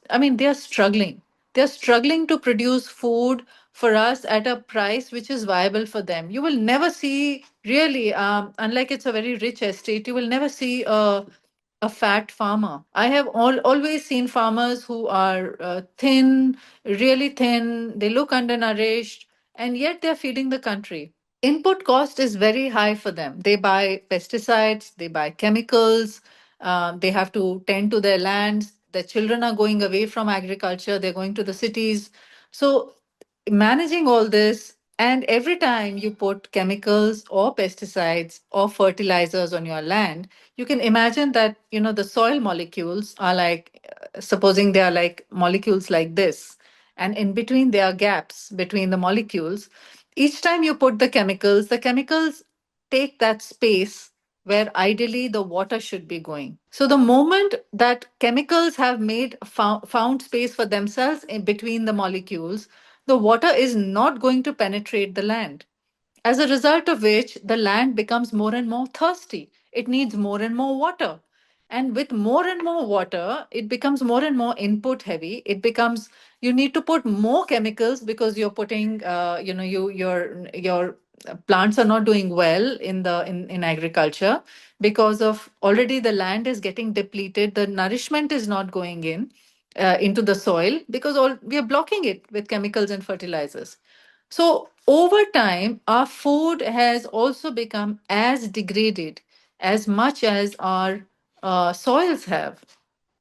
I mean they are struggling. They're struggling to produce food for us at a price which is viable for them. You will never see, really, unlike it's a very rich estate, you will never see a fat farmer. I have always seen farmers who are thin, really thin, they look undernourished, and yet they're feeding the country. Input cost is very high for them. They buy pesticides, they buy chemicals, they have to tend to their lands. Their children are going away from agriculture, they're going to the cities. So, managing all this, and every time you put chemicals or pesticides or fertilizers on your land, you can imagine that, the soil molecules are like, supposing they are like molecules like this, and in between there are gaps between the molecules. Each time you put the chemicals take that space where ideally the water should be going. So the moment that chemicals have found space for themselves in between the molecules, the water is not going to penetrate the land. As a result of which, the land becomes more and more thirsty. It needs more and more water. And with more and more water, it becomes more and more input heavy. It becomes, you need to put more chemicals because you're putting, your plants are not doing well in agriculture, because of already the land is getting depleted. The nourishment is not going into the soil because we are blocking it with chemicals and fertilizers. So over time, our food has also become as degraded as much as our soils have.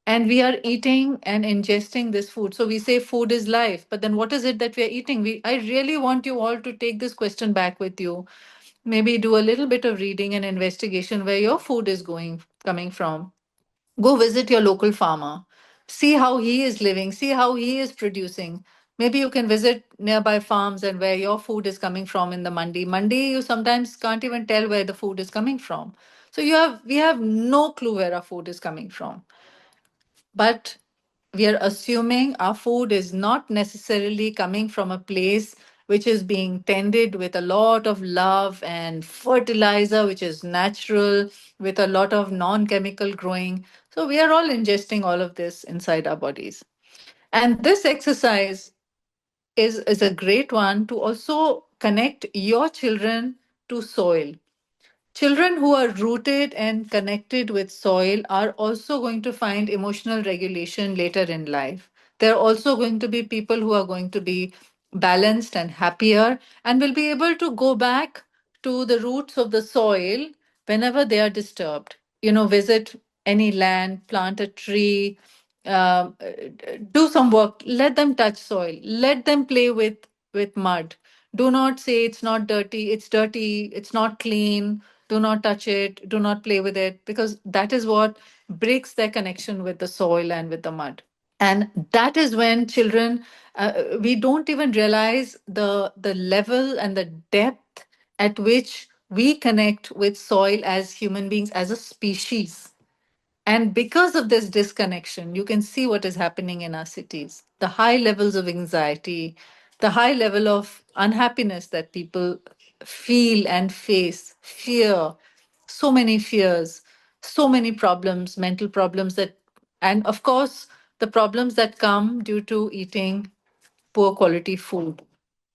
And we are eating and ingesting this food. So we say food is life, but then what is it that we are eating? I really want you all to take this question back with you. Maybe do a little bit of reading and investigation where your food is coming from. Go visit your local farmer. See how he is living. See how he is producing. Maybe you can visit nearby farms and where your food is coming from in the mandi. Mandi, you sometimes can't even tell where the food is coming from. So we have no clue where our food is coming from. But we are assuming our food is not necessarily coming from a place which is being tended with a lot of love and fertilizer, which is natural, with a lot of non chemical growing. So we are all ingesting all of this inside our bodies. And this exercise is a great one to also connect your children to soil. Children who are rooted and connected with soil are also going to find emotional regulation later in life. They're also going to be people who are going to be balanced and happier and will be able to go back to the roots of the soil whenever they are disturbed. Visit any land, plant a tree, do some work, let them touch soil, let them play with mud. Do not say it's not dirty, it's not clean, do not touch it, do not play with it, because that is what breaks their connection with the soil and with the mud. And that is when children, we don't even realize the level and the depth at which we connect with soil as human beings, as a species. And because of this disconnection, you can see what is happening in our cities, the high levels of anxiety, the high level of unhappiness that people feel and face, fear, so many fears, so many problems, mental problems that, and of course, the problems that come due to eating poor quality food.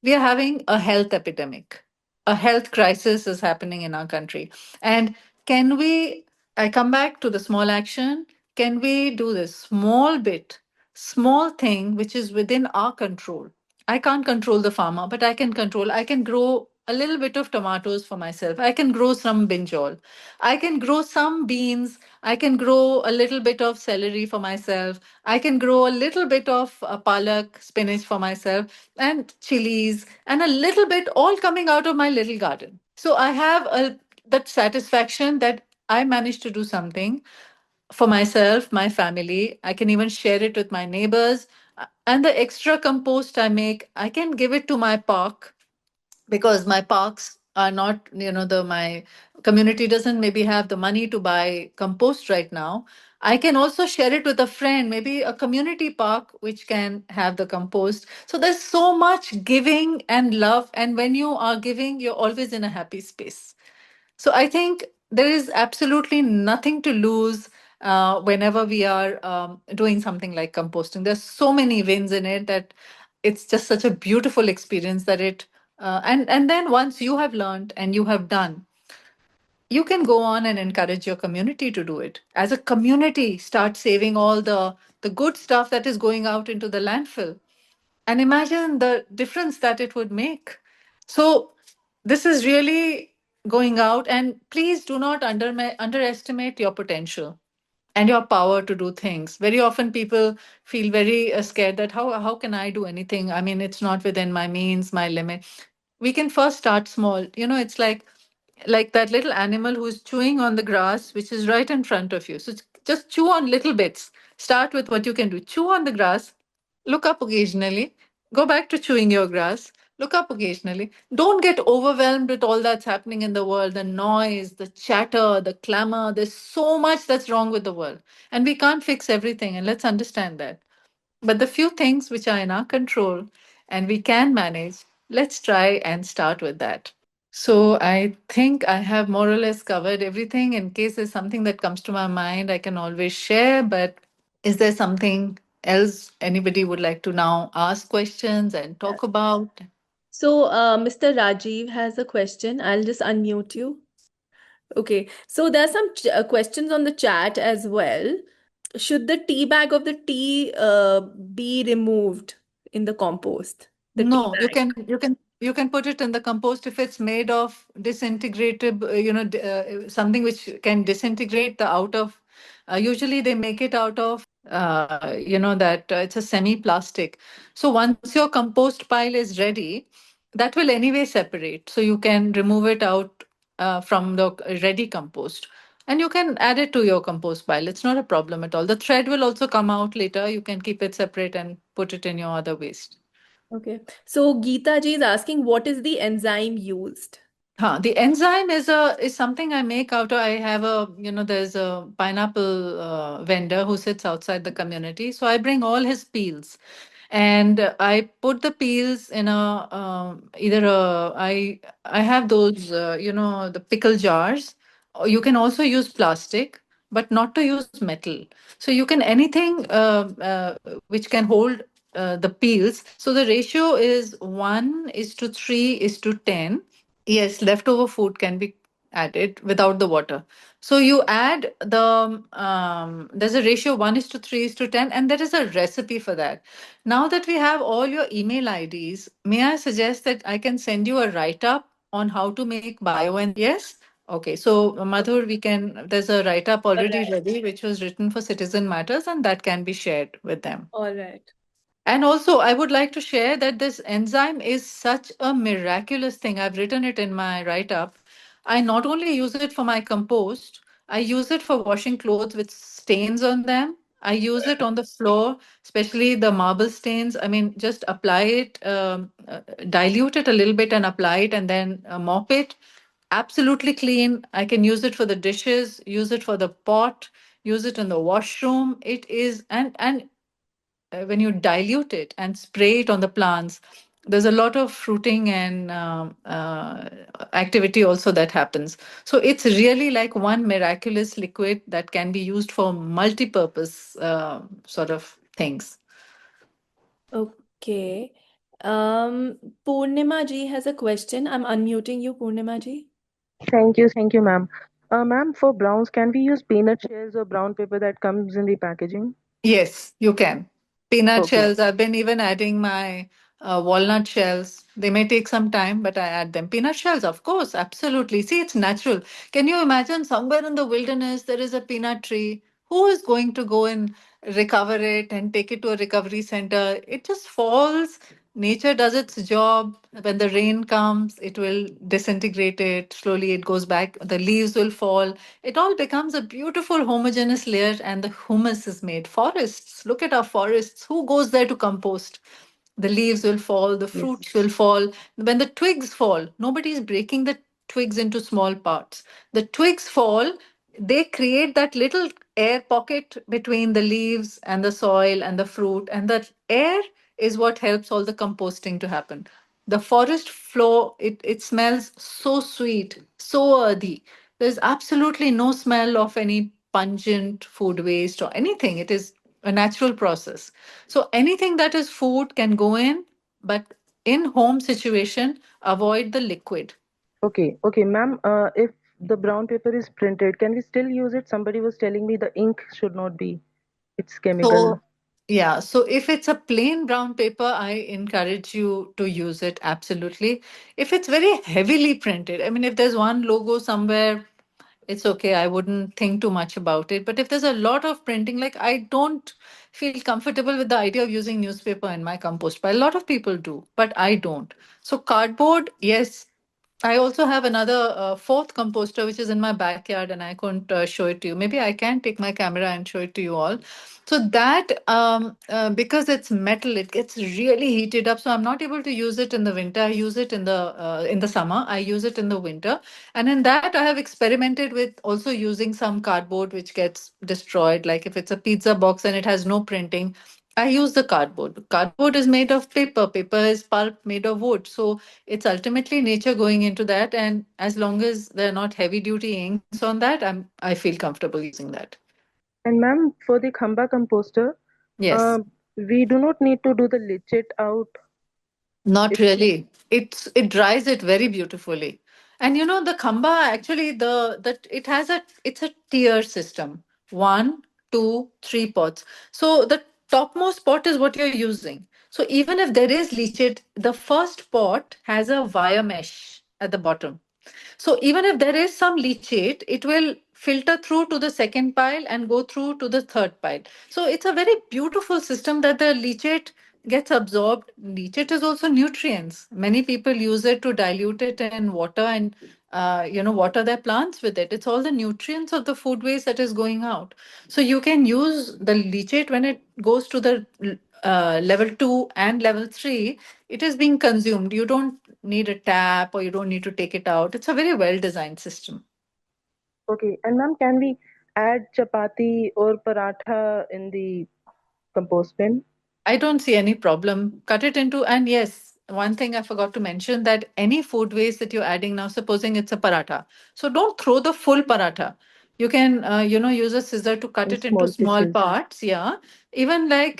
We are having a health epidemic. A health crisis is happening in our country. And can we, I come back to the small action, can we do this small bit, small thing which is within our control? I can't control the farmer, but I can grow a little bit of tomatoes for myself. I can grow some brinjal. I can grow some beans. I can grow a little bit of celery for myself. I can grow a little bit of palak, spinach for myself, and chilies, and a little bit all coming out of my little garden. So I have that satisfaction that I managed to do something for myself, my family. I can even share it with my neighbors. And the extra compost I make, I can give it to my park, because my parks are not, my community doesn't maybe have the money to buy compost right now. I can also share it with a friend, maybe a community park which can have the compost. So there's so much giving and love, and when you are giving, you're always in a happy space. So I think there is absolutely nothing to lose whenever we are doing something like composting. There's so many wins in it that it's just such a beautiful experience that and then once you have learned and you have done, you can go on and encourage your community to do it. As a community, start saving all the good stuff that is going out into the landfill, and imagine the difference that it would make. So this is really going out, and please do not underestimate your potential and your power to do things. Very often people feel very scared that how can I do anything? I mean, it's not within my means, my limit. We can first start small. It's like that little animal who's chewing on the grass, which is right in front of you. So just chew on little bits. Start with what you can do. Chew on the grass, look up occasionally, go back to chewing your grass, look up occasionally. Don't get overwhelmed with all that's happening in the world, the noise, the chatter, the clamor. There's so much that's wrong with the world. And we can't fix everything. And let's understand that. But the few things which are in our control and we can manage, let's try and start with that. So I think I have more or less covered everything. In case there's something that comes to my mind, I can always share. But is there something else anybody would like to now ask questions and Yeah. talk about? So, Mr. Rajiv has a question. I'll just unmute you. Okay. So there are some questions on the chat as well. Should the tea bag of the tea be removed in the compost? The tea No, bag. you can put it in the compost if it's made of disintegrated, something which can disintegrate the out of. Usually they make it out of, that it's a semi-plastic. So once your compost pile is ready, that will anyway separate. So you can remove it out from the ready compost. And you can add it to your compost pile. It's not a problem at all. The thread will also come out later. You can keep it separate and put it in your other waste. Okay. So Geeta ji is asking, what is the enzyme used? The enzyme is something I make out of. I have there's a pineapple vendor who sits outside the community. So I bring all his peels, and I put the peels in either I have those the pickle jars. Or you can also use plastic, but not to use metal. So you can anything which can hold the peels. So the ratio is 1:3:10. Yes, leftover food can be added without the water. So you add there's a ratio 1:3:10, and there is a recipe for that. Now that we have all your email IDs, may I suggest that I can send you a write up on how to make bio and yes? Okay, so Madhur, there's a write up All already right. ready, which was written for Citizen Matters, and that can be shared with them. All right. And also, I would like to share that this enzyme is such a miraculous thing. I've written it in my write up. I not only use it for my compost, I use it for washing clothes with stains on them. I use it on the floor, especially the marble stains. I mean, just apply it, dilute it a little bit and apply it, and then mop it. Absolutely clean. I can use it for the dishes, use it for the pot, use it in the washroom. It is, and when you dilute it and spray it on the plants, there's a lot of fruiting and activity also that happens. So it's really like one miraculous liquid that can be used for multi-purpose sort of things. Okay. Purnima ji has a question. I'm unmuting you, Purnima ji. Thank you, ma'am. Ma'am, for browns, can we use peanut shells or brown paper that comes in the packaging? Yes, you can. Peanut Okay. shells. I've been even adding my walnut shells. They may take some time, but I add them. Peanut shells, of course, absolutely. See, it's natural. Can you imagine somewhere in the wilderness there is a peanut tree? Who is going to go and recover it and take it to a recovery center? It just falls. Nature does its job. When the rain comes, it will disintegrate it. Slowly it goes back. The leaves will fall. It all becomes a beautiful homogeneous layer, and the humus is made. Forests, look at our forests. Who goes there to compost? The leaves will fall, the Yes. fruits will fall. When the twigs fall, nobody is breaking the twigs into small parts. The twigs fall, they create that little air pocket between the leaves and the soil and the fruit, and that air is what helps all the composting to happen. The forest floor, it smells so sweet, so earthy. There's absolutely no smell of any pungent food waste or anything. It is a natural process. So anything that is food can go in, but in home situation, avoid the liquid. Okay, ma'am. If the brown paper is printed, can we still use it? Somebody was telling me the ink should not be. It's chemical. So, yeah, so if it's a plain brown paper, I encourage you to use it absolutely. If it's very heavily printed, I mean, if there's one logo somewhere, it's okay. I wouldn't think too much about it. But if there's a lot of printing, like I don't feel comfortable with the idea of using newspaper in my compost pile. A lot of people do, but I don't. So cardboard, yes. I also have another fourth composter which is in my backyard, and I couldn't show it to you. Maybe I can take my camera and show it to you all. So that because it's metal, it gets really heated up. So I'm not able to use it in the winter. I use it in the summer. I use it in the winter, and in that I have experimented with also using some cardboard which gets destroyed. Like if it's a pizza box and it has no printing, I use the cardboard. Cardboard is made of paper. Paper is pulp made of wood. So it's ultimately nature going into that. And as long as they're not heavy duty inks on that, I feel comfortable using that. And ma'am, for the Khamba composter, Yes. uh, we do not need to do the lichet out. Not It's really. It dries it very beautifully. And you know the khamba actually that it has it's a tier system. One, two, three pots. So the topmost pot is what you're using. So even if there is leachate, the first pot has a wire mesh at the bottom. So even if there is some leachate, it will filter through to the second pile and go through to the third pile. So it's a very beautiful system that the leachate gets absorbed. Leachate is also nutrients. Many people use it to dilute it in water and water their plants with it. It's all the nutrients of the food waste that is going out. So you can use the leachate when it goes to the level 2 and level 3. It is being consumed. You don't need a tap or you don't need to take it out. It's a very well designed system. okay. And ma'am, can we add chapati or paratha in the compost bin? I don't see any problem. Cut it into, and yes, one thing I forgot to mention that any food waste that you're adding now, supposing it's a paratha, so don't throw the full paratha. You can, use a scissor to cut In it into small small pieces. parts. Yeah, even like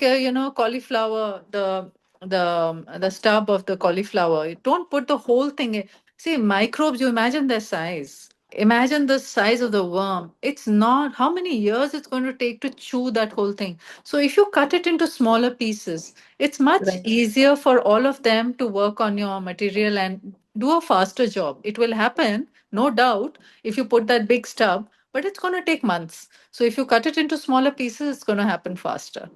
cauliflower, the stub of the cauliflower. Don't put the whole thing in. See, microbes. You imagine their size. Imagine the size of the worm. It's not how many years it's going to take to chew that whole thing. So if you cut it into smaller pieces, it's much Right. easier for all of them to work on your material and do a faster job. It will happen, no doubt, if you put that big stub, but it's going to take months. So if you cut it into smaller pieces, it's going to happen faster.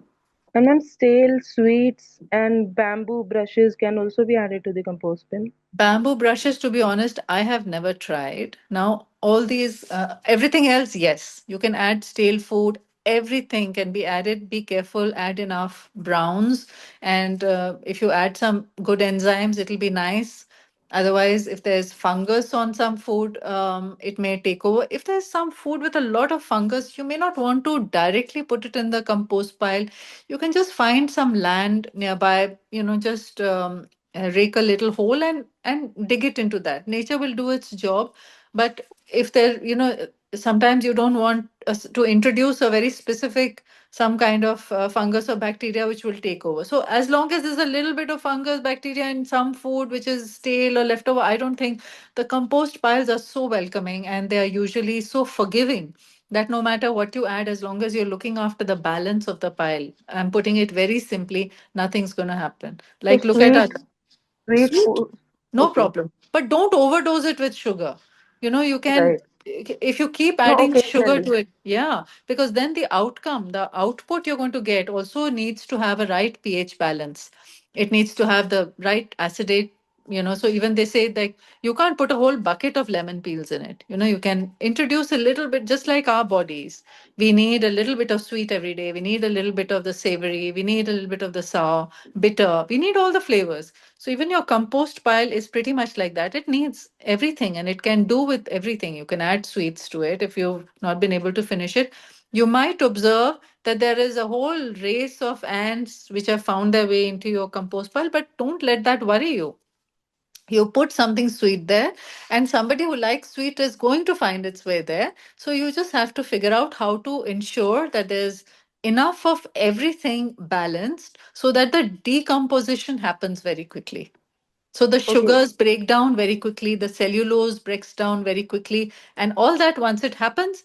And then stale sweets and bamboo brushes can also be added to the compost bin. Bamboo brushes, to be honest, I have never tried. Now, all these, everything else, yes, you can add stale food. everything can be added. Be careful, add enough browns. And if you add some good enzymes, it'll be nice. Otherwise, if there's fungus on some food, it may take over. If there's some food with a lot of fungus, you may not want to directly put it in the compost pile. You can just find some land nearby, just rake a little hole and dig it into that. Nature will do its job. But if there, sometimes you don't want us to introduce a very specific some kind of fungus or bacteria which will take over. So as long as there's a little bit of fungus, bacteria in some food which is stale or leftover, I don't think the compost piles are so welcoming, and they are usually so forgiving that no matter what you add, as long as you're looking after the balance of the pile, I'm putting it very simply, nothing's going to happen. So Like, look at our sweet sweet, food. no Okay, problem. But don't overdose it with sugar. You can, right. if you keep No, adding sugar occasionally. to it, yeah, because then the outcome, the output you're going to get also needs to have a right pH balance. It needs to have the right acidate, so even they say like you can't put a whole bucket of lemon peels in it. You can introduce a little bit, just like our bodies. We need a little bit of sweet every day. We need a little bit of the savory. We need a little bit of the sour, bitter. We need all the flavors. So even your compost pile is pretty much like that. It needs everything and it can do with everything. You can add sweets to it if you've not been able to finish it. You might observe that there is a whole race of ants which have found their way into your compost pile, but don't let that worry you. You put something sweet there, and somebody who likes sweet is going to find its way there. So you just have to figure out how to ensure that there's enough of everything balanced so that the decomposition happens very quickly. So the Okay, sugars break down very quickly, the cellulose breaks down very quickly, and all that, once it happens,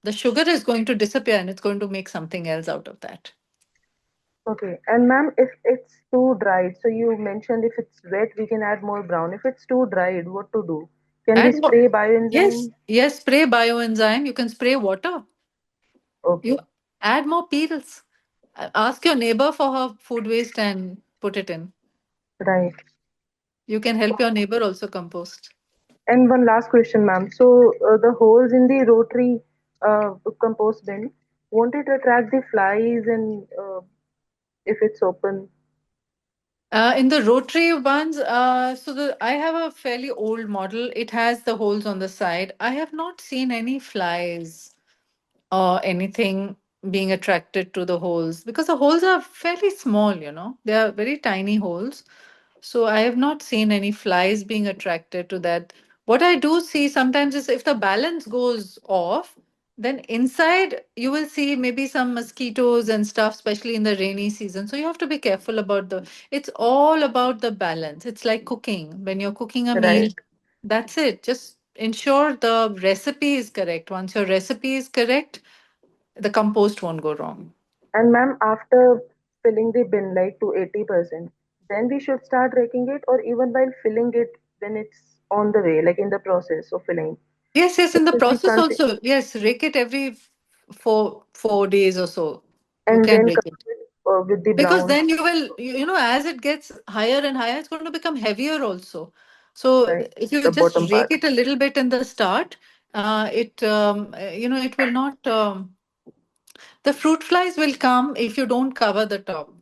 the sugar is going to disappear and it's going to make something else out of that. okay. And ma'am, if it's too dried, so you mentioned if it's wet, we can add more brown. If it's too dried, what to do? Can we Add more. spray Yes, bioenzyme? yes, spray bioenzyme. You can spray water. You Okay, add more peels. Ask your neighbor for her food waste and put it in. right. You can help your neighbor also compost. And one last question, ma'am. So the holes in the rotary compost bin, won't it attract the flies and if it's open? In the rotary ones, I have a fairly old model. It has the holes on the side. I have not seen any flies or anything being attracted to the holes because the holes are fairly small, they are very tiny holes. So I have not seen any flies being attracted to that. What I do see sometimes is if the balance goes off, then inside you will see maybe some mosquitoes and stuff, especially in the rainy season. So you have to be careful about it's all about the balance. It's like cooking. When you're cooking a meal, Right. that's it. Just ensure the recipe is correct. Once your recipe is correct, the compost won't go wrong. And ma'am, after filling the bin like to 80%, then we should start raking it, or even while filling it when it's on the way, like in the process of filling. Yes, yes, So in the should we process also. Yes, rake it every 4 days or so. You and can then rake cover it. it with the Because brown, then you will, as it gets higher and higher, it's going to become heavier also. So right? if you The just bottom rake part. it a little bit in the start, it will not, the fruit flies will come if you don't cover the top.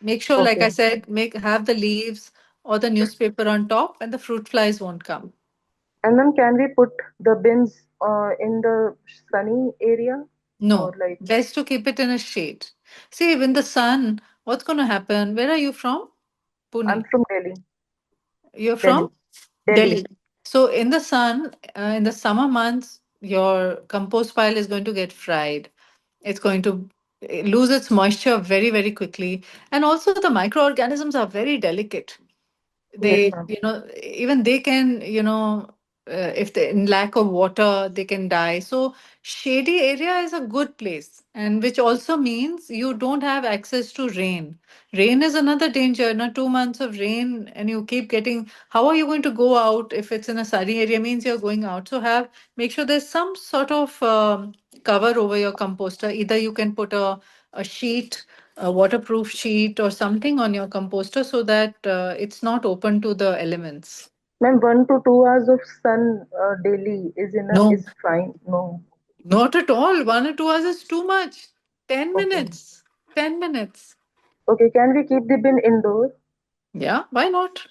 Make sure, like I Okay. said, have the leaves or the newspaper on top and the fruit flies won't come. And then can we put the bins in the sunny area or No, like best to keep it in a shade. See, when the sun, what's going to happen? Where are you from? I'm Pune. from Delhi, You're Delhi, from Delhi. Delhi. So in the sun, in the summer months, your compost pile is going to get fried. It's going to lose its moisture very, very quickly. And also the microorganisms are very delicate. Yes, They, ma'am. even they can, if they in lack of water, they can die. So shady area is a good place, and which also means you don't have access to rain. Rain is another danger. 2 months of rain and you keep getting, how are you going to go out if it's in a sunny area? Means you're going out. So make sure there's some sort of cover over your composter. Either you can put a sheet, a waterproof sheet or something on your composter so that it's not open to the elements. Ma'am, 1 to 2 hours of sun daily No, is fine. No. Not at all. 1 or 2 hours is too much. 10 Okay. minutes. 10 minutes. Okay, can we keep the bin indoors? Yeah, why not?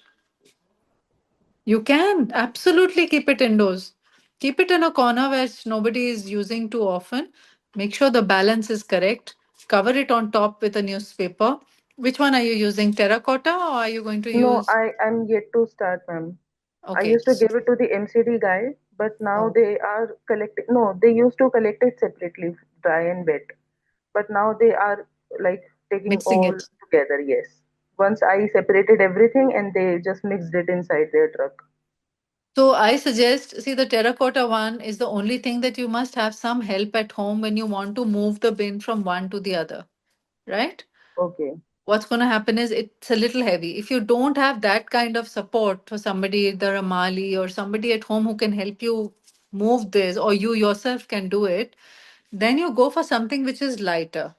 You can absolutely keep it indoors. Keep it in a corner where nobody is using too often. Make sure the balance is correct. Cover it on top with a newspaper. Which one are you using? Terracotta or are you going to No, use? I'm yet to start, ma'am. I Okay. used to give it to the MCD guy, but now Oh, they are collecting. No, they used to collect it separately, dry and wet. But now they are like taking mixing all it. together, yes. Once I separated everything and they just mixed it inside their truck. So I suggest, see, the terracotta one is the only thing that you must have some help at home when you want to move the bin from one to the other, right? Okay, What's going to happen is it's a little heavy. If you don't have that kind of support for somebody, either a Mali or somebody at home who can help you move this, or you yourself can do it, then you go for something which is lighter,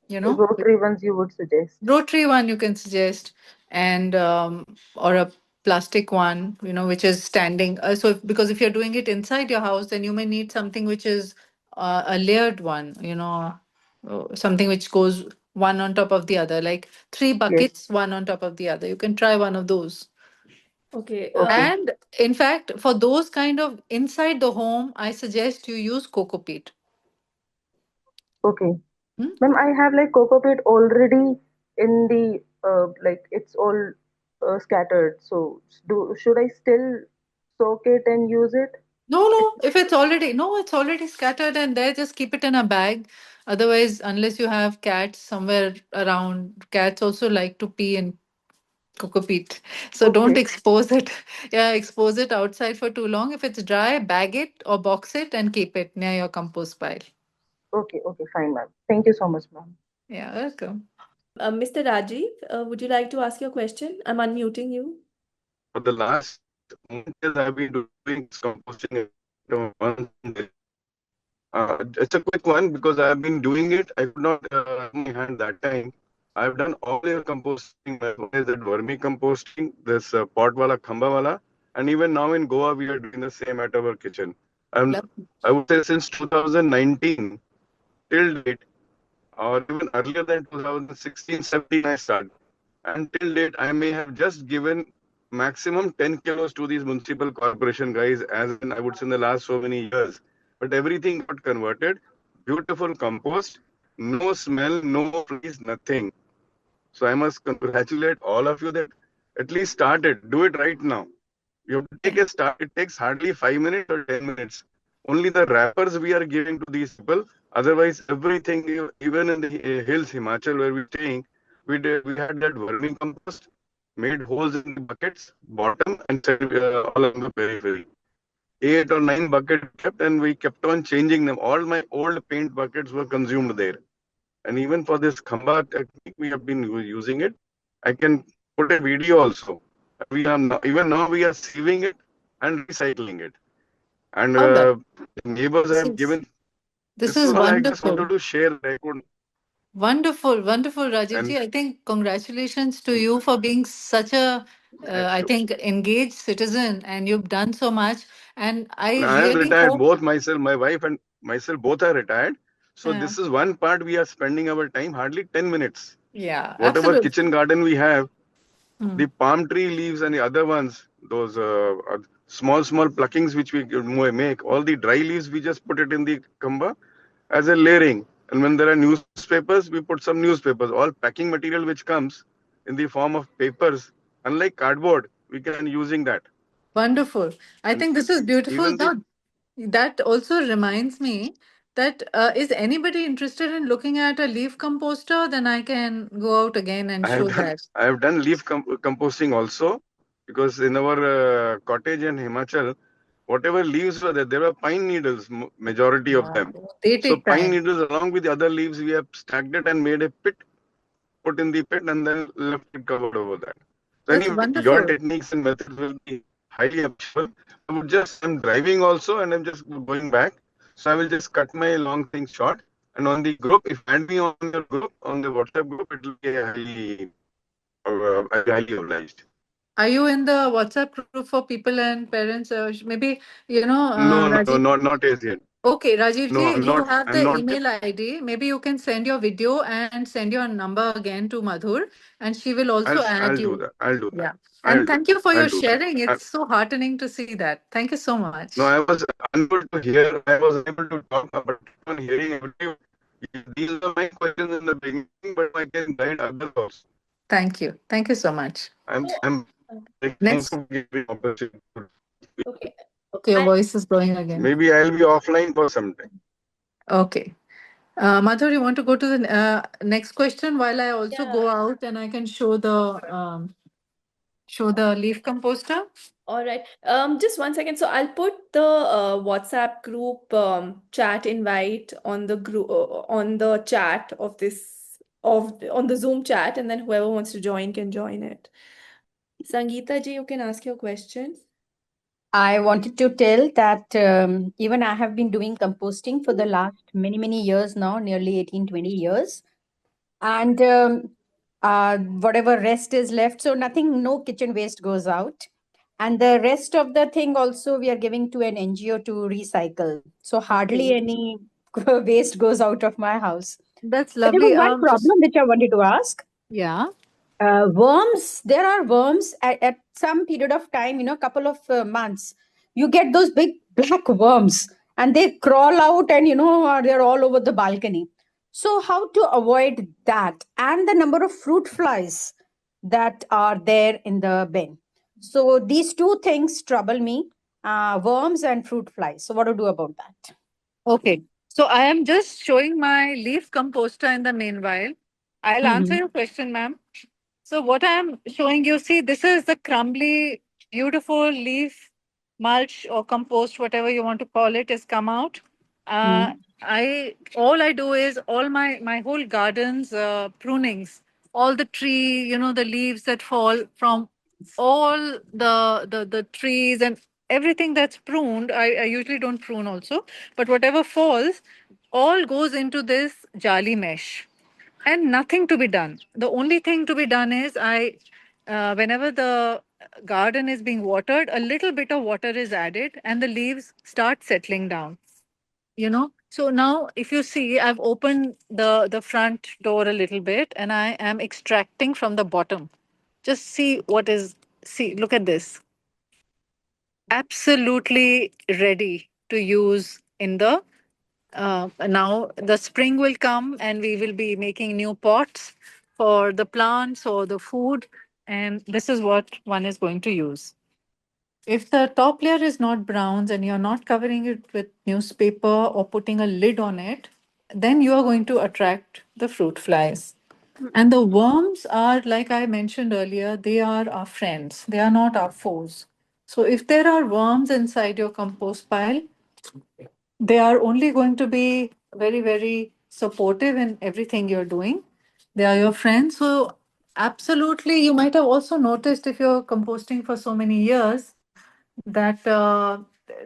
you know? rotary ones you would suggest. Rotary one you can suggest, and or a plastic one, which is standing. So because if you're doing it inside your house, then you may need something which is a layered one, something which goes one on top of the other, like three Yes, buckets, one on top of the other. You can try one of those. Okay. okay, And in fact, for those kind of inside the home, I suggest you use coco peat. okay. Hmm? Ma'am, I have like coco peat already in the like it's all scattered. So should I still soak it and use it? No, It no. If it's already, no, it's already scattered and there, just keep it in a bag. Otherwise, unless you have cats somewhere around, cats also like to pee in coco peat. So don't okay, expose it. Yeah, expose it outside for too long. If it's dry, bag it or box it and keep it near your compost pile. okay, okay, fine, ma'am. Thank you so much, ma'am. Yeah, welcome. Mr. Rajiv, would you like to ask your question? I'm unmuting you. For the last month, years, I've been doing this composting once in Delhi. It's a quick one because I've been doing it. I could not have my hand that time. I've done all your composting. One is that vermi composting, this pot wala, khamba wala, and even now in Goa we are doing the same at our kitchen. Love- I would say since 2019 till date, or even earlier than 2016, 17 I started. Until date, I may have just given maximum 10 kilos to these municipal corporation guys, as in I would say in the last so many years. But everything got converted. Beautiful compost, no smell, no fleas, nothing. So I must congratulate all of you that at least start it. Do it right now. You have to take a start. It takes hardly 5 minutes or 10 minutes. Only the wrappers we are giving to these people. Otherwise, everything, even in the hills, Himachal, where we're staying, we had that verming compost, made holes in the buckets, bottom, and said all on the periphery. 8 or 9 buckets we kept, and we kept on changing them. All my old paint buckets were consumed there. And even for this khamba technique, we have been using it. I can put a video also. We are now, even now we are saving it and recycling it. And Oh, that. neighbors This have is, given. this This is is all I just wonderful. wanted to share. That I could, Wonderful, wonderful, and Rajivji. I think congratulations to you for being such a, thank I you. think, engaged citizen, and you've done so much. And I And I am really retired. hope, Both myself, my wife, and myself both are retired. So uh, this is one part we are spending our time, hardly 10 minutes. yeah, Whatever absolutely. kitchen garden we have, Mm. the palm tree leaves and the other ones, those small pluckings which we make, all the dry leaves we just put it in the kamba as a layering. And when there are newspapers, we put some newspapers. All packing material which comes in the form of papers, unlike cardboard, we can using that. Wonderful. I And think this is beautiful. even the Now, that also reminds me that is anybody interested in looking at a leaf composter? Then I can go out again and show that. I have done leaf composting also, because in our cottage in Himachal, whatever leaves were there, there were pine needles, majority of Yeah, them. they So take pine time. needles along with the other leaves, we have stacked it and made a pit, put in the pit, and then left it covered over that. So That's anyway, your wonderful. techniques and methods will be highly appreciable. I'm driving also, and I'm just going back. So I will just cut my long thing short. And on the group, if you add me on your group, on the WhatsApp group, it will be I'll be highly obliged. Are you in the WhatsApp group for people and parents? Maybe, No, no, Rajiv. not as yet. Okay, Rajiv No, ji, I'm you not. have I'm the not. email ID. Maybe you can send your video and send your number again to Madhur, and she will also add I'll do you. that. I'll do that. Yeah. And thank you for I'll your do that. sharing. It's so heartening to see that. Thank you so No, much. I was unable to hear. I was unable to talk, but on hearing every. These are my questions in the beginning, but I can guide others also. Thank you. Thank you so much. I'm very Next. thankful for giving opportunity. Okay. Okay, your I, voice is going again. Maybe I'll be offline for some time. Okay. Madhur, you want to go to the next question while I also yeah. go out and I can show the leaf composter? All right. Just one second. So I'll put the WhatsApp group chat invite on the group on the chat of this of on the Zoom chat, and then whoever wants to join can join it. Sangeeta ji, you can ask your questions. I wanted to tell that even I have been doing composting for the last many, many years now, nearly 18, 20 years. And whatever rest is left, so nothing, no kitchen waste goes out. And the rest of the thing also we are giving to an NGO to recycle. So hardly Okay. any waste goes out of my house. That's But there was lovely. one problem which I wanted to ask. Yeah. Worms, there are worms at some period of time, couple of months, you get those big black worms and they crawl out and they're all over the balcony. So how to avoid that, and the number of fruit flies that are there in the bin? So these two things trouble me, worms and fruit flies. So what to do about that? Okay. So I am just showing my leaf composter in the meanwhile. I'll answer Mhm. your question, ma'am. So what I'm showing you, see, this is the crumbly, beautiful leaf mulch or compost, whatever you want to call it, has come out. Uh, Mhm. I all I do is all my whole garden's prunings, all the tree, the leaves that fall from all the trees and everything that's pruned. I usually don't prune also, but whatever falls, all goes into this jali mesh and nothing to be done. The only thing to be done is whenever the garden is being watered, a little bit of water is added and the leaves start settling down. So now if you see, I've opened the front door a little bit and I am extracting from the bottom. Just see look at this. Absolutely ready to use in the now the spring will come and we will be making new pots for the plants or the food, and this is what one is going to use. If the top layer is not browns and you're not covering it with newspaper or putting a lid on it, then you are going to attract the fruit flies. And the worms are, like I mentioned earlier, they are our friends, they are not our foes. So if there are worms inside your compost pile, they are only going to be very, very supportive in everything you're doing. They are your friends. So, absolutely, you might have also noticed if you're composting for so many years that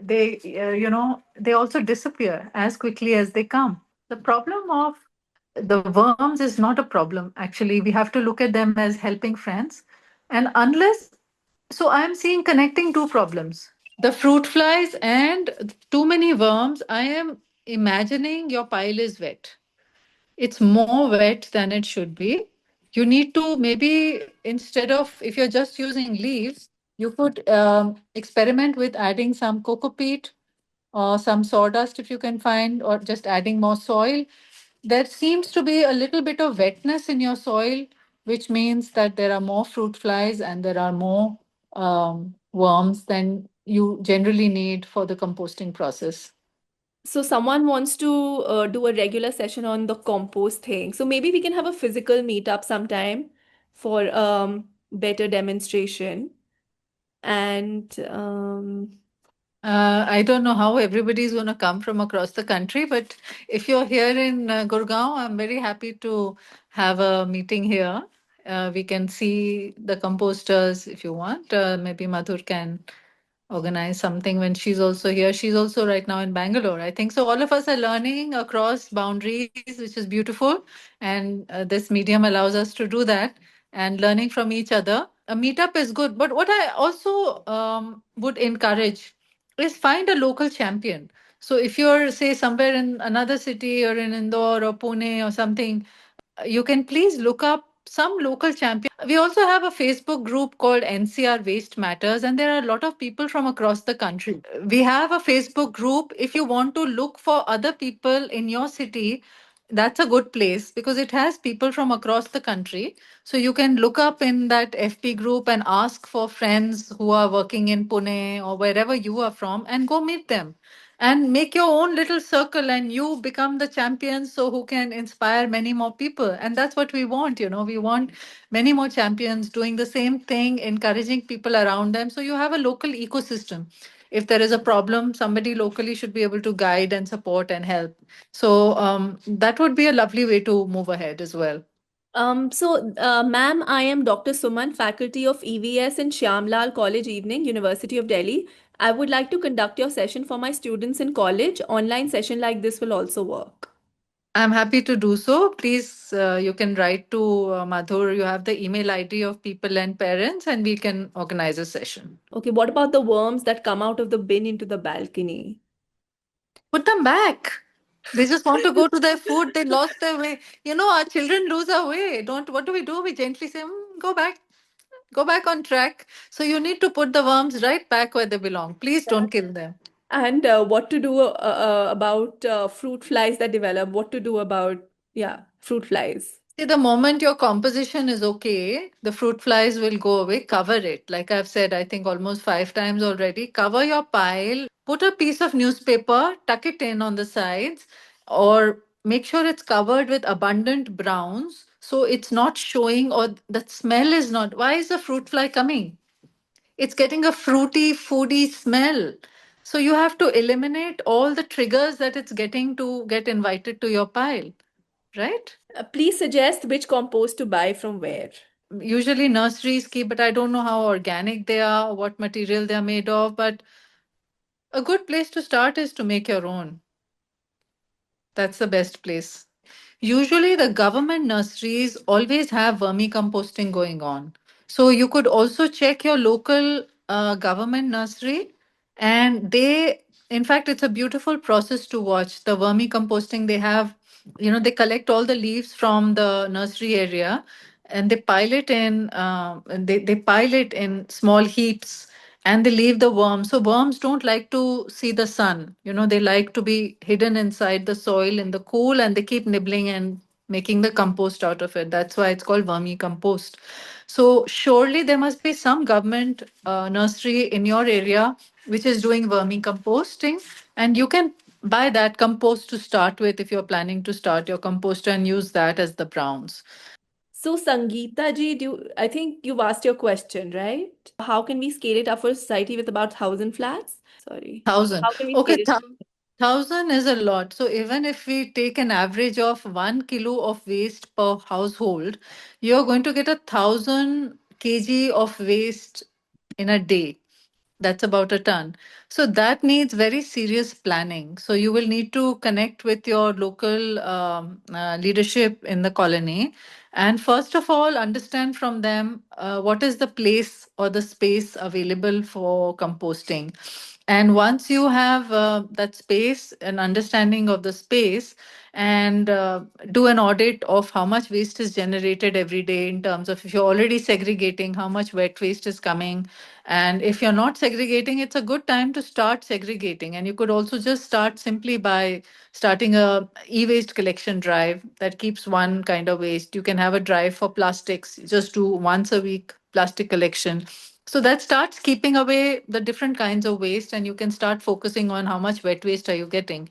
they also disappear as quickly as they come. The problem of the worms is not a problem. Actually, we have to look at them as helping friends. And unless, so I'm seeing connecting two problems, the fruit flies and too many worms. I am imagining your pile is wet. It's more wet than it should be. You need to maybe, instead of, if you're just using leaves, you could experiment with adding some coco peat or some sawdust if you can find, or just adding more soil. There seems to be a little bit of wetness in your soil, which means that there are more fruit flies and there are more worms than you generally need for the composting process. So someone wants to do a regular session on the compost thing. So maybe we can have a physical meetup sometime for better demonstration. And I don't know how everybody's going to come from across the country, but if you're here in Gurgaon, I'm very happy to have a meeting here. We can see the composters if you want. Maybe Madhur can organize something when she's also here. She's also right now in Bangalore, I think. So all of us are learning across boundaries, which is beautiful. And this medium allows us to do that and learning from each other. A meetup is good. But what I also would encourage is find a local champion. So if you're, say, somewhere in another city or in Indore or Pune or something, you can please look up some local champion. We also have a Facebook group called NCR Waste Matters, and there are a lot of people from across the country. We have a Facebook group. If you want to look for other people in your city, that's a good place because it has people from across the country. So you can look up in that FP group and ask for friends who are working in Pune or wherever you are from and go meet them and make your own little circle and you become the champion so who can inspire many more people. And that's what we want, we want many more champions doing the same thing, encouraging people around them, so you have a local ecosystem. If there is a problem, somebody locally should be able to guide and support and help. So that would be a lovely way to move ahead as well. Ma'am, I am Dr. Suman, faculty of EVS in Shyamlal College Evening, University of Delhi. I would like to conduct your session for my students in college. Online session like this will also work. I'm happy to do so. Please, you can write to Madhur. You have the email ID of people and parents, and we can organize a session. Okay, what about the worms that come out of the bin into the balcony? Put them back. They just want to go to their food. They lost their way. Our children lose our way. Don't. What do? We gently say, go back on track. So you need to put the worms right back where they belong. Please don't kill them. And what to do about fruit flies that develop? What to do about, yeah, fruit flies? See, the moment your composition is okay, the fruit flies will go away. Cover it. Like I've said, I think almost 5 times already. Cover your pile, put a piece of newspaper, tuck it in on the sides, or make sure it's covered with abundant browns so it's not showing or the smell is not. Why is the fruit fly coming? It's getting a fruity, foody smell. So you have to eliminate all the triggers that it's getting to get invited to your pile, right? Please suggest which compost to buy from where. Usually nurseries keep, but I don't know how organic they are, or what material they're made of. But a good place to start is to make your own. That's the best place. Usually, the government nurseries always have vermicomposting going on. So you could also check your local government nursery, and in fact, it's a beautiful process to watch. The vermicomposting they have, they collect all the leaves from the nursery area, and they pile it in small heaps and they leave the worms. So worms don't like to see the sun. They like to be hidden inside the soil in the cool, and they keep nibbling and making the compost out of it. That's why it's called vermicompost. So surely there must be some government nursery in your area which is doing vermicomposting, and you can buy that compost to start with if you're planning to start your composter and use that as the browns. So, Sangeeta ji, I think you've asked your question, right? How can we scale it up for a society with about 1,000 flats? Sorry. 1,000. How can we Okay, scale it? 1,000 is a lot. So even if we take an average of 1 kilo of waste per household, you're going to get 1,000 kg of waste in a day. That's about a ton. So that needs very serious planning. So you will need to connect with your local leadership in the colony. And first of all, understand from them what is the place or the space available for composting. And once you have that space, an understanding of the space, and do an audit of how much waste is generated every day in terms of if you're already segregating, how much wet waste is coming. And if you're not segregating, it's a good time to start segregating. And you could also just start simply by starting a e-waste collection drive that keeps one kind of waste. You can have a drive for plastics, just do once a week plastic collection. So that starts keeping away the different kinds of waste, and you can start focusing on how much wet waste are you getting.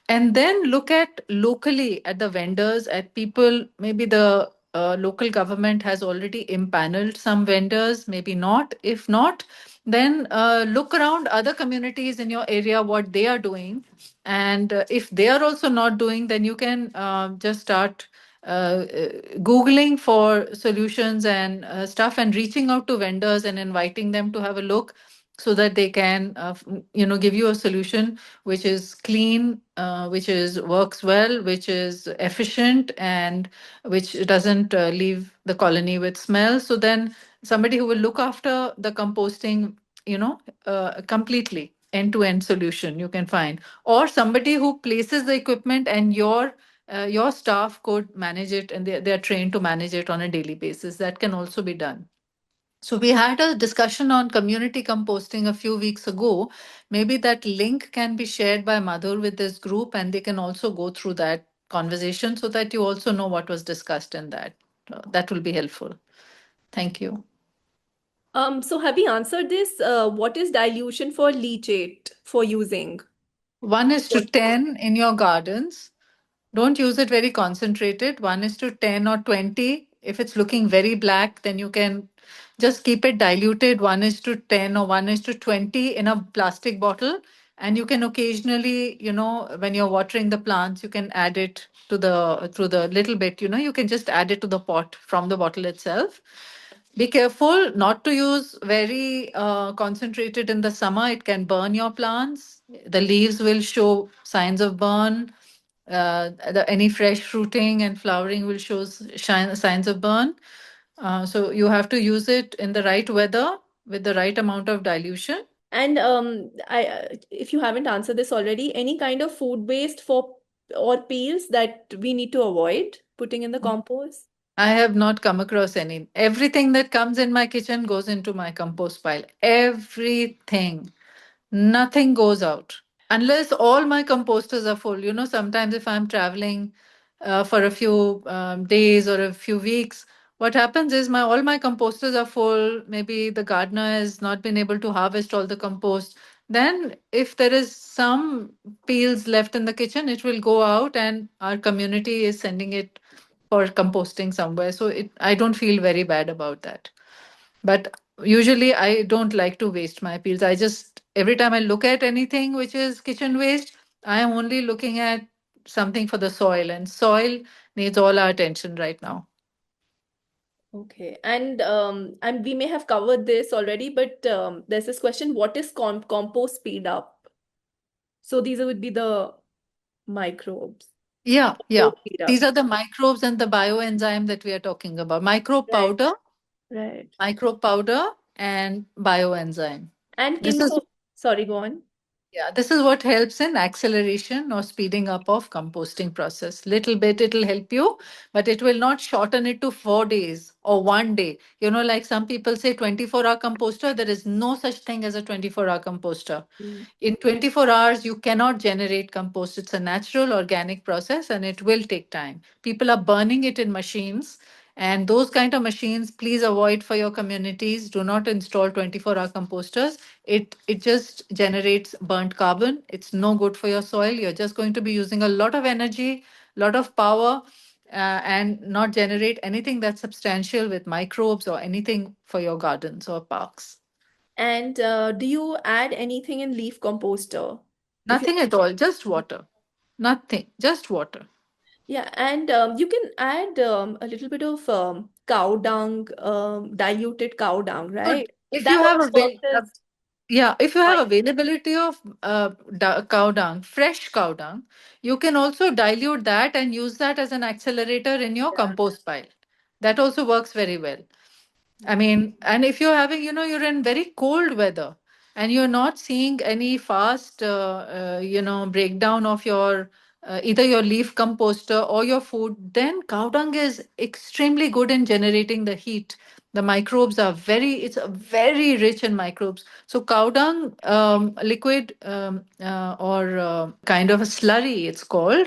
And then look at locally at the vendors, at people. Maybe the local government has already impaneled some vendors, maybe not. If not, then look around other communities in your area, what they are doing. And if they are also not doing, then you can just start Googling for solutions and stuff and reaching out to vendors and inviting them to have a look so that they can, give you a solution which is clean, which is works well, which is efficient, and which doesn't leave the colony with smell. So then somebody who will look after the composting, completely. end-to-end solution you can find, or somebody who places the equipment and your staff could manage it, and they're trained to manage it on a daily basis. That can also be done. So we had a discussion on community composting a few weeks ago. Maybe that link can be shared by Madhur with this group, and they can also go through that conversation so that you also know what was discussed in that. That will be helpful. Thank you. So have we answered this? What is dilution for leachate for using? 1:10 in your gardens. Don't use it very concentrated. 1:10 or 20. If it's looking very black, then you can just keep it diluted 1:10 or 1:20 in a plastic bottle. And you can occasionally, when you're watering the plants, you can add it to the little bit, you can just add it to the pot from the bottle itself. Be careful not to use very concentrated in the summer. It can burn your plants. The leaves will show signs of burn. Any fresh fruiting and flowering will show signs of burn. So you have to use it in the right weather with the right amount of dilution. And if you haven't answered this already, any kind of food waste or peels that we need to avoid putting in the compost? I have not come across any. Everything that comes in my kitchen goes into my compost pile. Everything. Nothing goes out. Unless all my composters are full. Sometimes if I'm traveling for a few days or a few weeks, what happens is all my composters are full. Maybe the gardener has not been able to harvest all the compost. Then if there is some peels left in the kitchen, it will go out, and our community is sending it for composting somewhere. So I don't feel very bad about that. But usually I don't like to waste my peels. Every time I look at anything which is kitchen waste, I am only looking at something for the soil, and soil needs all our attention right now. Okay. And we may have covered this already, but there's this question, what is compost speed up? So these would be the microbes. Yeah. Compost speed up. These are the microbes and the bioenzyme that we are talking about. Microbe Right. powder, Right. and bioenzyme. And This is sorry, go on. Yeah, this is what helps in acceleration or speeding up of composting process. Little bit it'll help you, but it will not shorten it to 4 days or one day. Like some people say 24-hour composter, there is no such thing as a 24-hour composter. In 24 hours, you cannot generate compost. It's a natural organic process and it will take time. People are burning it in machines. And those kind of machines, please avoid for your communities. Do not install 24-hour composters. It just generates burnt carbon. It's no good for your soil. You're just going to be using a lot of energy, lot of power, and not generate anything that's substantial with microbes or anything for your gardens or parks. And do you add anything in leaf composter? Nothing at all, just water. Nothing, just water. Yeah, and you can add a little bit of cow dung, diluted cow dung, Good. right? If That you have also works as if you have fine. availability of cow dung, fresh cow dung, you can also dilute that and use that as an accelerator in your compost pile. That also works very well. I mean, and if you're having, you're in very cold weather and you're not seeing any fast, breakdown of your either your leaf composter or your food, then cow dung is extremely good in generating the heat. The microbes are it's very rich in microbes. So cow dung liquid or kind of a slurry, it's called,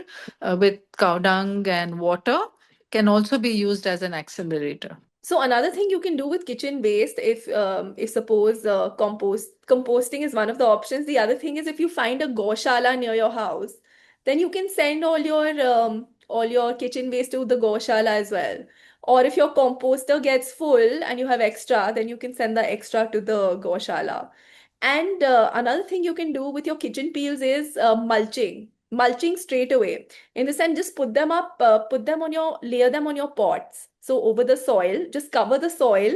with cow dung and water can also be used as an accelerator. So another thing you can do with kitchen waste, if suppose composting is one of the options, the other thing is if you find a goshala near your house, then you can send all your kitchen waste to the goshala as well. Or if your composter gets full and you have extra, then you can send the extra to the goshala. And another thing you can do with your kitchen peels is mulching straight away. In the sense, just layer them on your pots. So over the soil, just cover the soil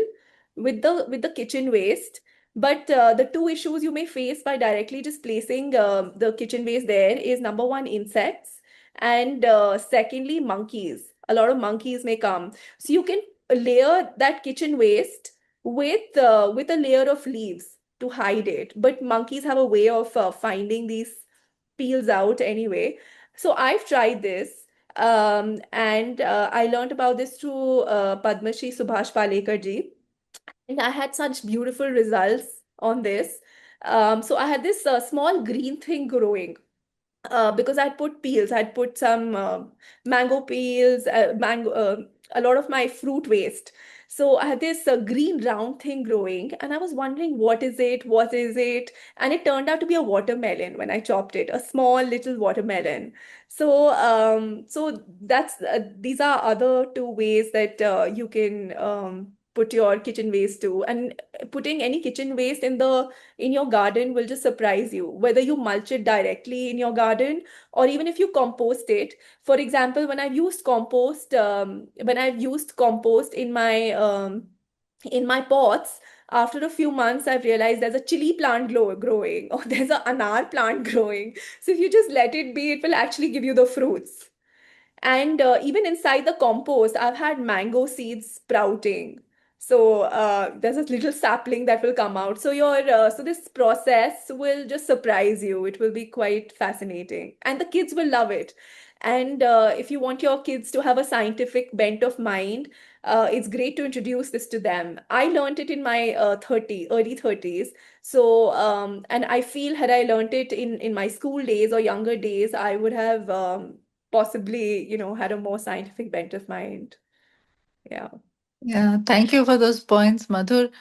with the kitchen waste. But the two issues you may face by directly just placing the kitchen waste there is number one, insects, and secondly, monkeys. A lot of monkeys may come. So you can layer that kitchen waste with a layer of leaves to hide it. But monkeys have a way of finding these peels out anyway. So I've tried this. And I learned about this through Padma Shri Subhash Palekar ji. And I had such beautiful results on this. So I had this small green thing growing because I'd put peels. I'd put some mango peels, a lot of my fruit waste. So I had this green round thing growing, and I was wondering what is it? What is it? And it turned out to be a watermelon when I chopped it, a small little watermelon. So that's these are other two ways that you can put your kitchen waste to. And putting any kitchen waste in your garden will just surprise you, whether you mulch it directly in your garden or even if you compost it. For example, when I've used compost in my pots, after a few months I've realized there's a chili plant growing, or there's a anar plant growing. So if you just let it be, it will actually give you the fruits. And even inside the compost, I've had mango seeds sprouting. So there's a little sapling that will come out. So this process will just surprise you. It will be quite fascinating, and the kids will love it. And if you want your kids to have a scientific bent of mind, it's great to introduce this to them. I learned it in my early 30s. So and I feel had I learned it in my school days or younger days, I would have possibly, had a more scientific bent of mind. Yeah. Yeah, thank you for those points, Madhur.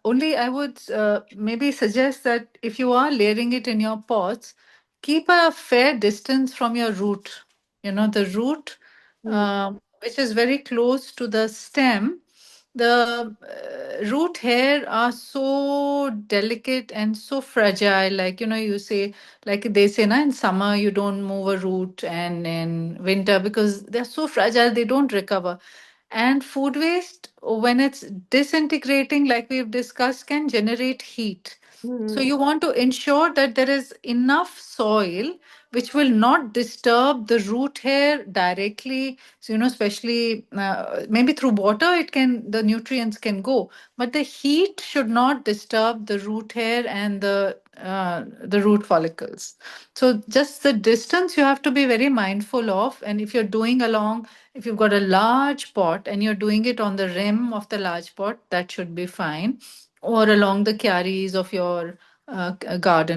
Only I would maybe suggest that if you are layering it in your pots, keep a fair distance from your root. The root, Hmm. which is very close to the stem, the root hair are so delicate and so fragile. Like, you say, like they say, na, in summer you don't move a root, and in winter, because they're so fragile, they don't recover. And food waste, when it's disintegrating, like we've discussed, can generate heat. So Hmm. you want to ensure that there is enough soil which will not disturb the root hair directly. So, especially maybe through water, the nutrients can go, but the heat should not disturb the root hair and the root follicles. So just the distance you have to be very mindful of. And if you've got a large pot and you're doing it on the rim of the large pot, that should be fine. Or along the carries of your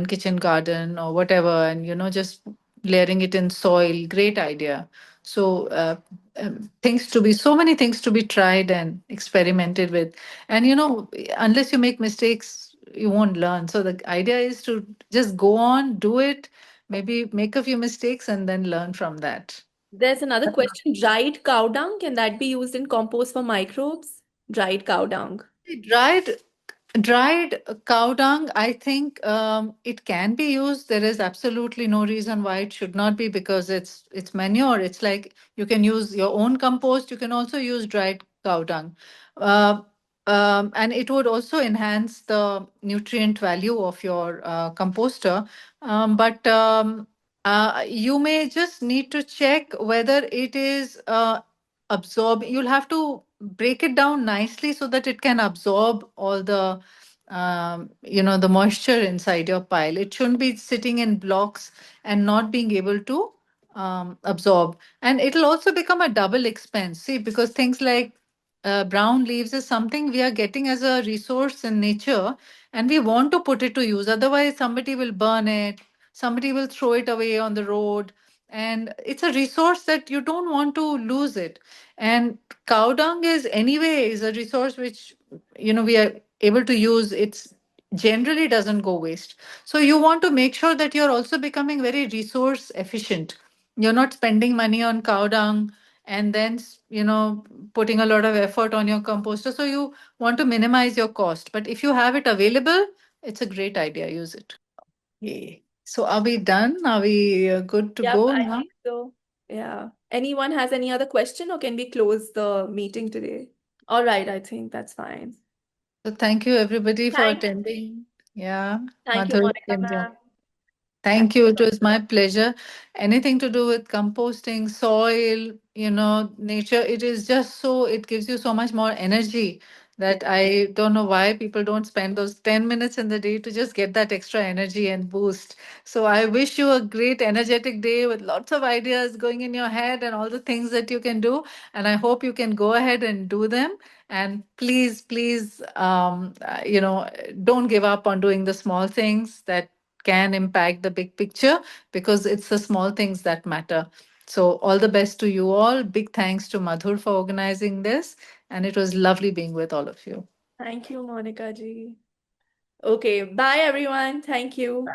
kitchen garden or whatever, and just layering it in soil. Great idea. So so many things to be tried and experimented with. And unless you make mistakes, you won't learn. So the idea is to just go on, do it, maybe make a few mistakes, and then learn from that. There's another question. Dried cow dung, can that be used in compost for microbes? Dried cow dung. Dried dried cow dung, I think it can be used. There is absolutely no reason why it should not be, because it's manure. It's like you can use your own compost. You can also use dried cow dung. Uh, and it would also enhance the nutrient value of your composter. But you may just need to check whether it is absorb. You'll have to break it down nicely so that it can absorb all the moisture inside your pile. It shouldn't be sitting in blocks and not being able to absorb. And it'll also become a double expense. See, because things like brown leaves is something we are getting as a resource in nature, and we want to put it to use. Otherwise, somebody will burn it, somebody will throw it away on the road. And it's a resource that you don't want to lose it. And cow dung is a resource which we are able to use. It's generally doesn't go waste. So you want to make sure that you're also becoming very resource efficient. You're not spending money on cow dung and then putting a lot of effort on your composter. So you want to minimize your cost, but if you have it available, it's a great idea. Use it. Okay. So are we done? Are we good to Yep, go I now? think so. Yeah. Anyone has any other question, or can we close the meeting today? All right, I think that's fine. So thank you everybody for Thank attending. Yeah, thank you, Madhur. Monica ma'am. Thank Thank you. It was my pleasure. Anything to do with composting, soil, nature, it is just so, it gives you so much more energy that I don't know why people don't spend those 10 minutes in the day to just get that extra energy and boost. So I wish you a great energetic day with lots of ideas going in your head and all the things that you can do. And I hope you can go ahead and do them. And please, please, don't give up on doing the small things that can impact the big picture, because it's the small things that matter. So all the best to you all. Big thanks to Madhur for organizing this. And it was lovely being with all of you. Thank you, Monica ji. Okay, bye everyone. Thank you.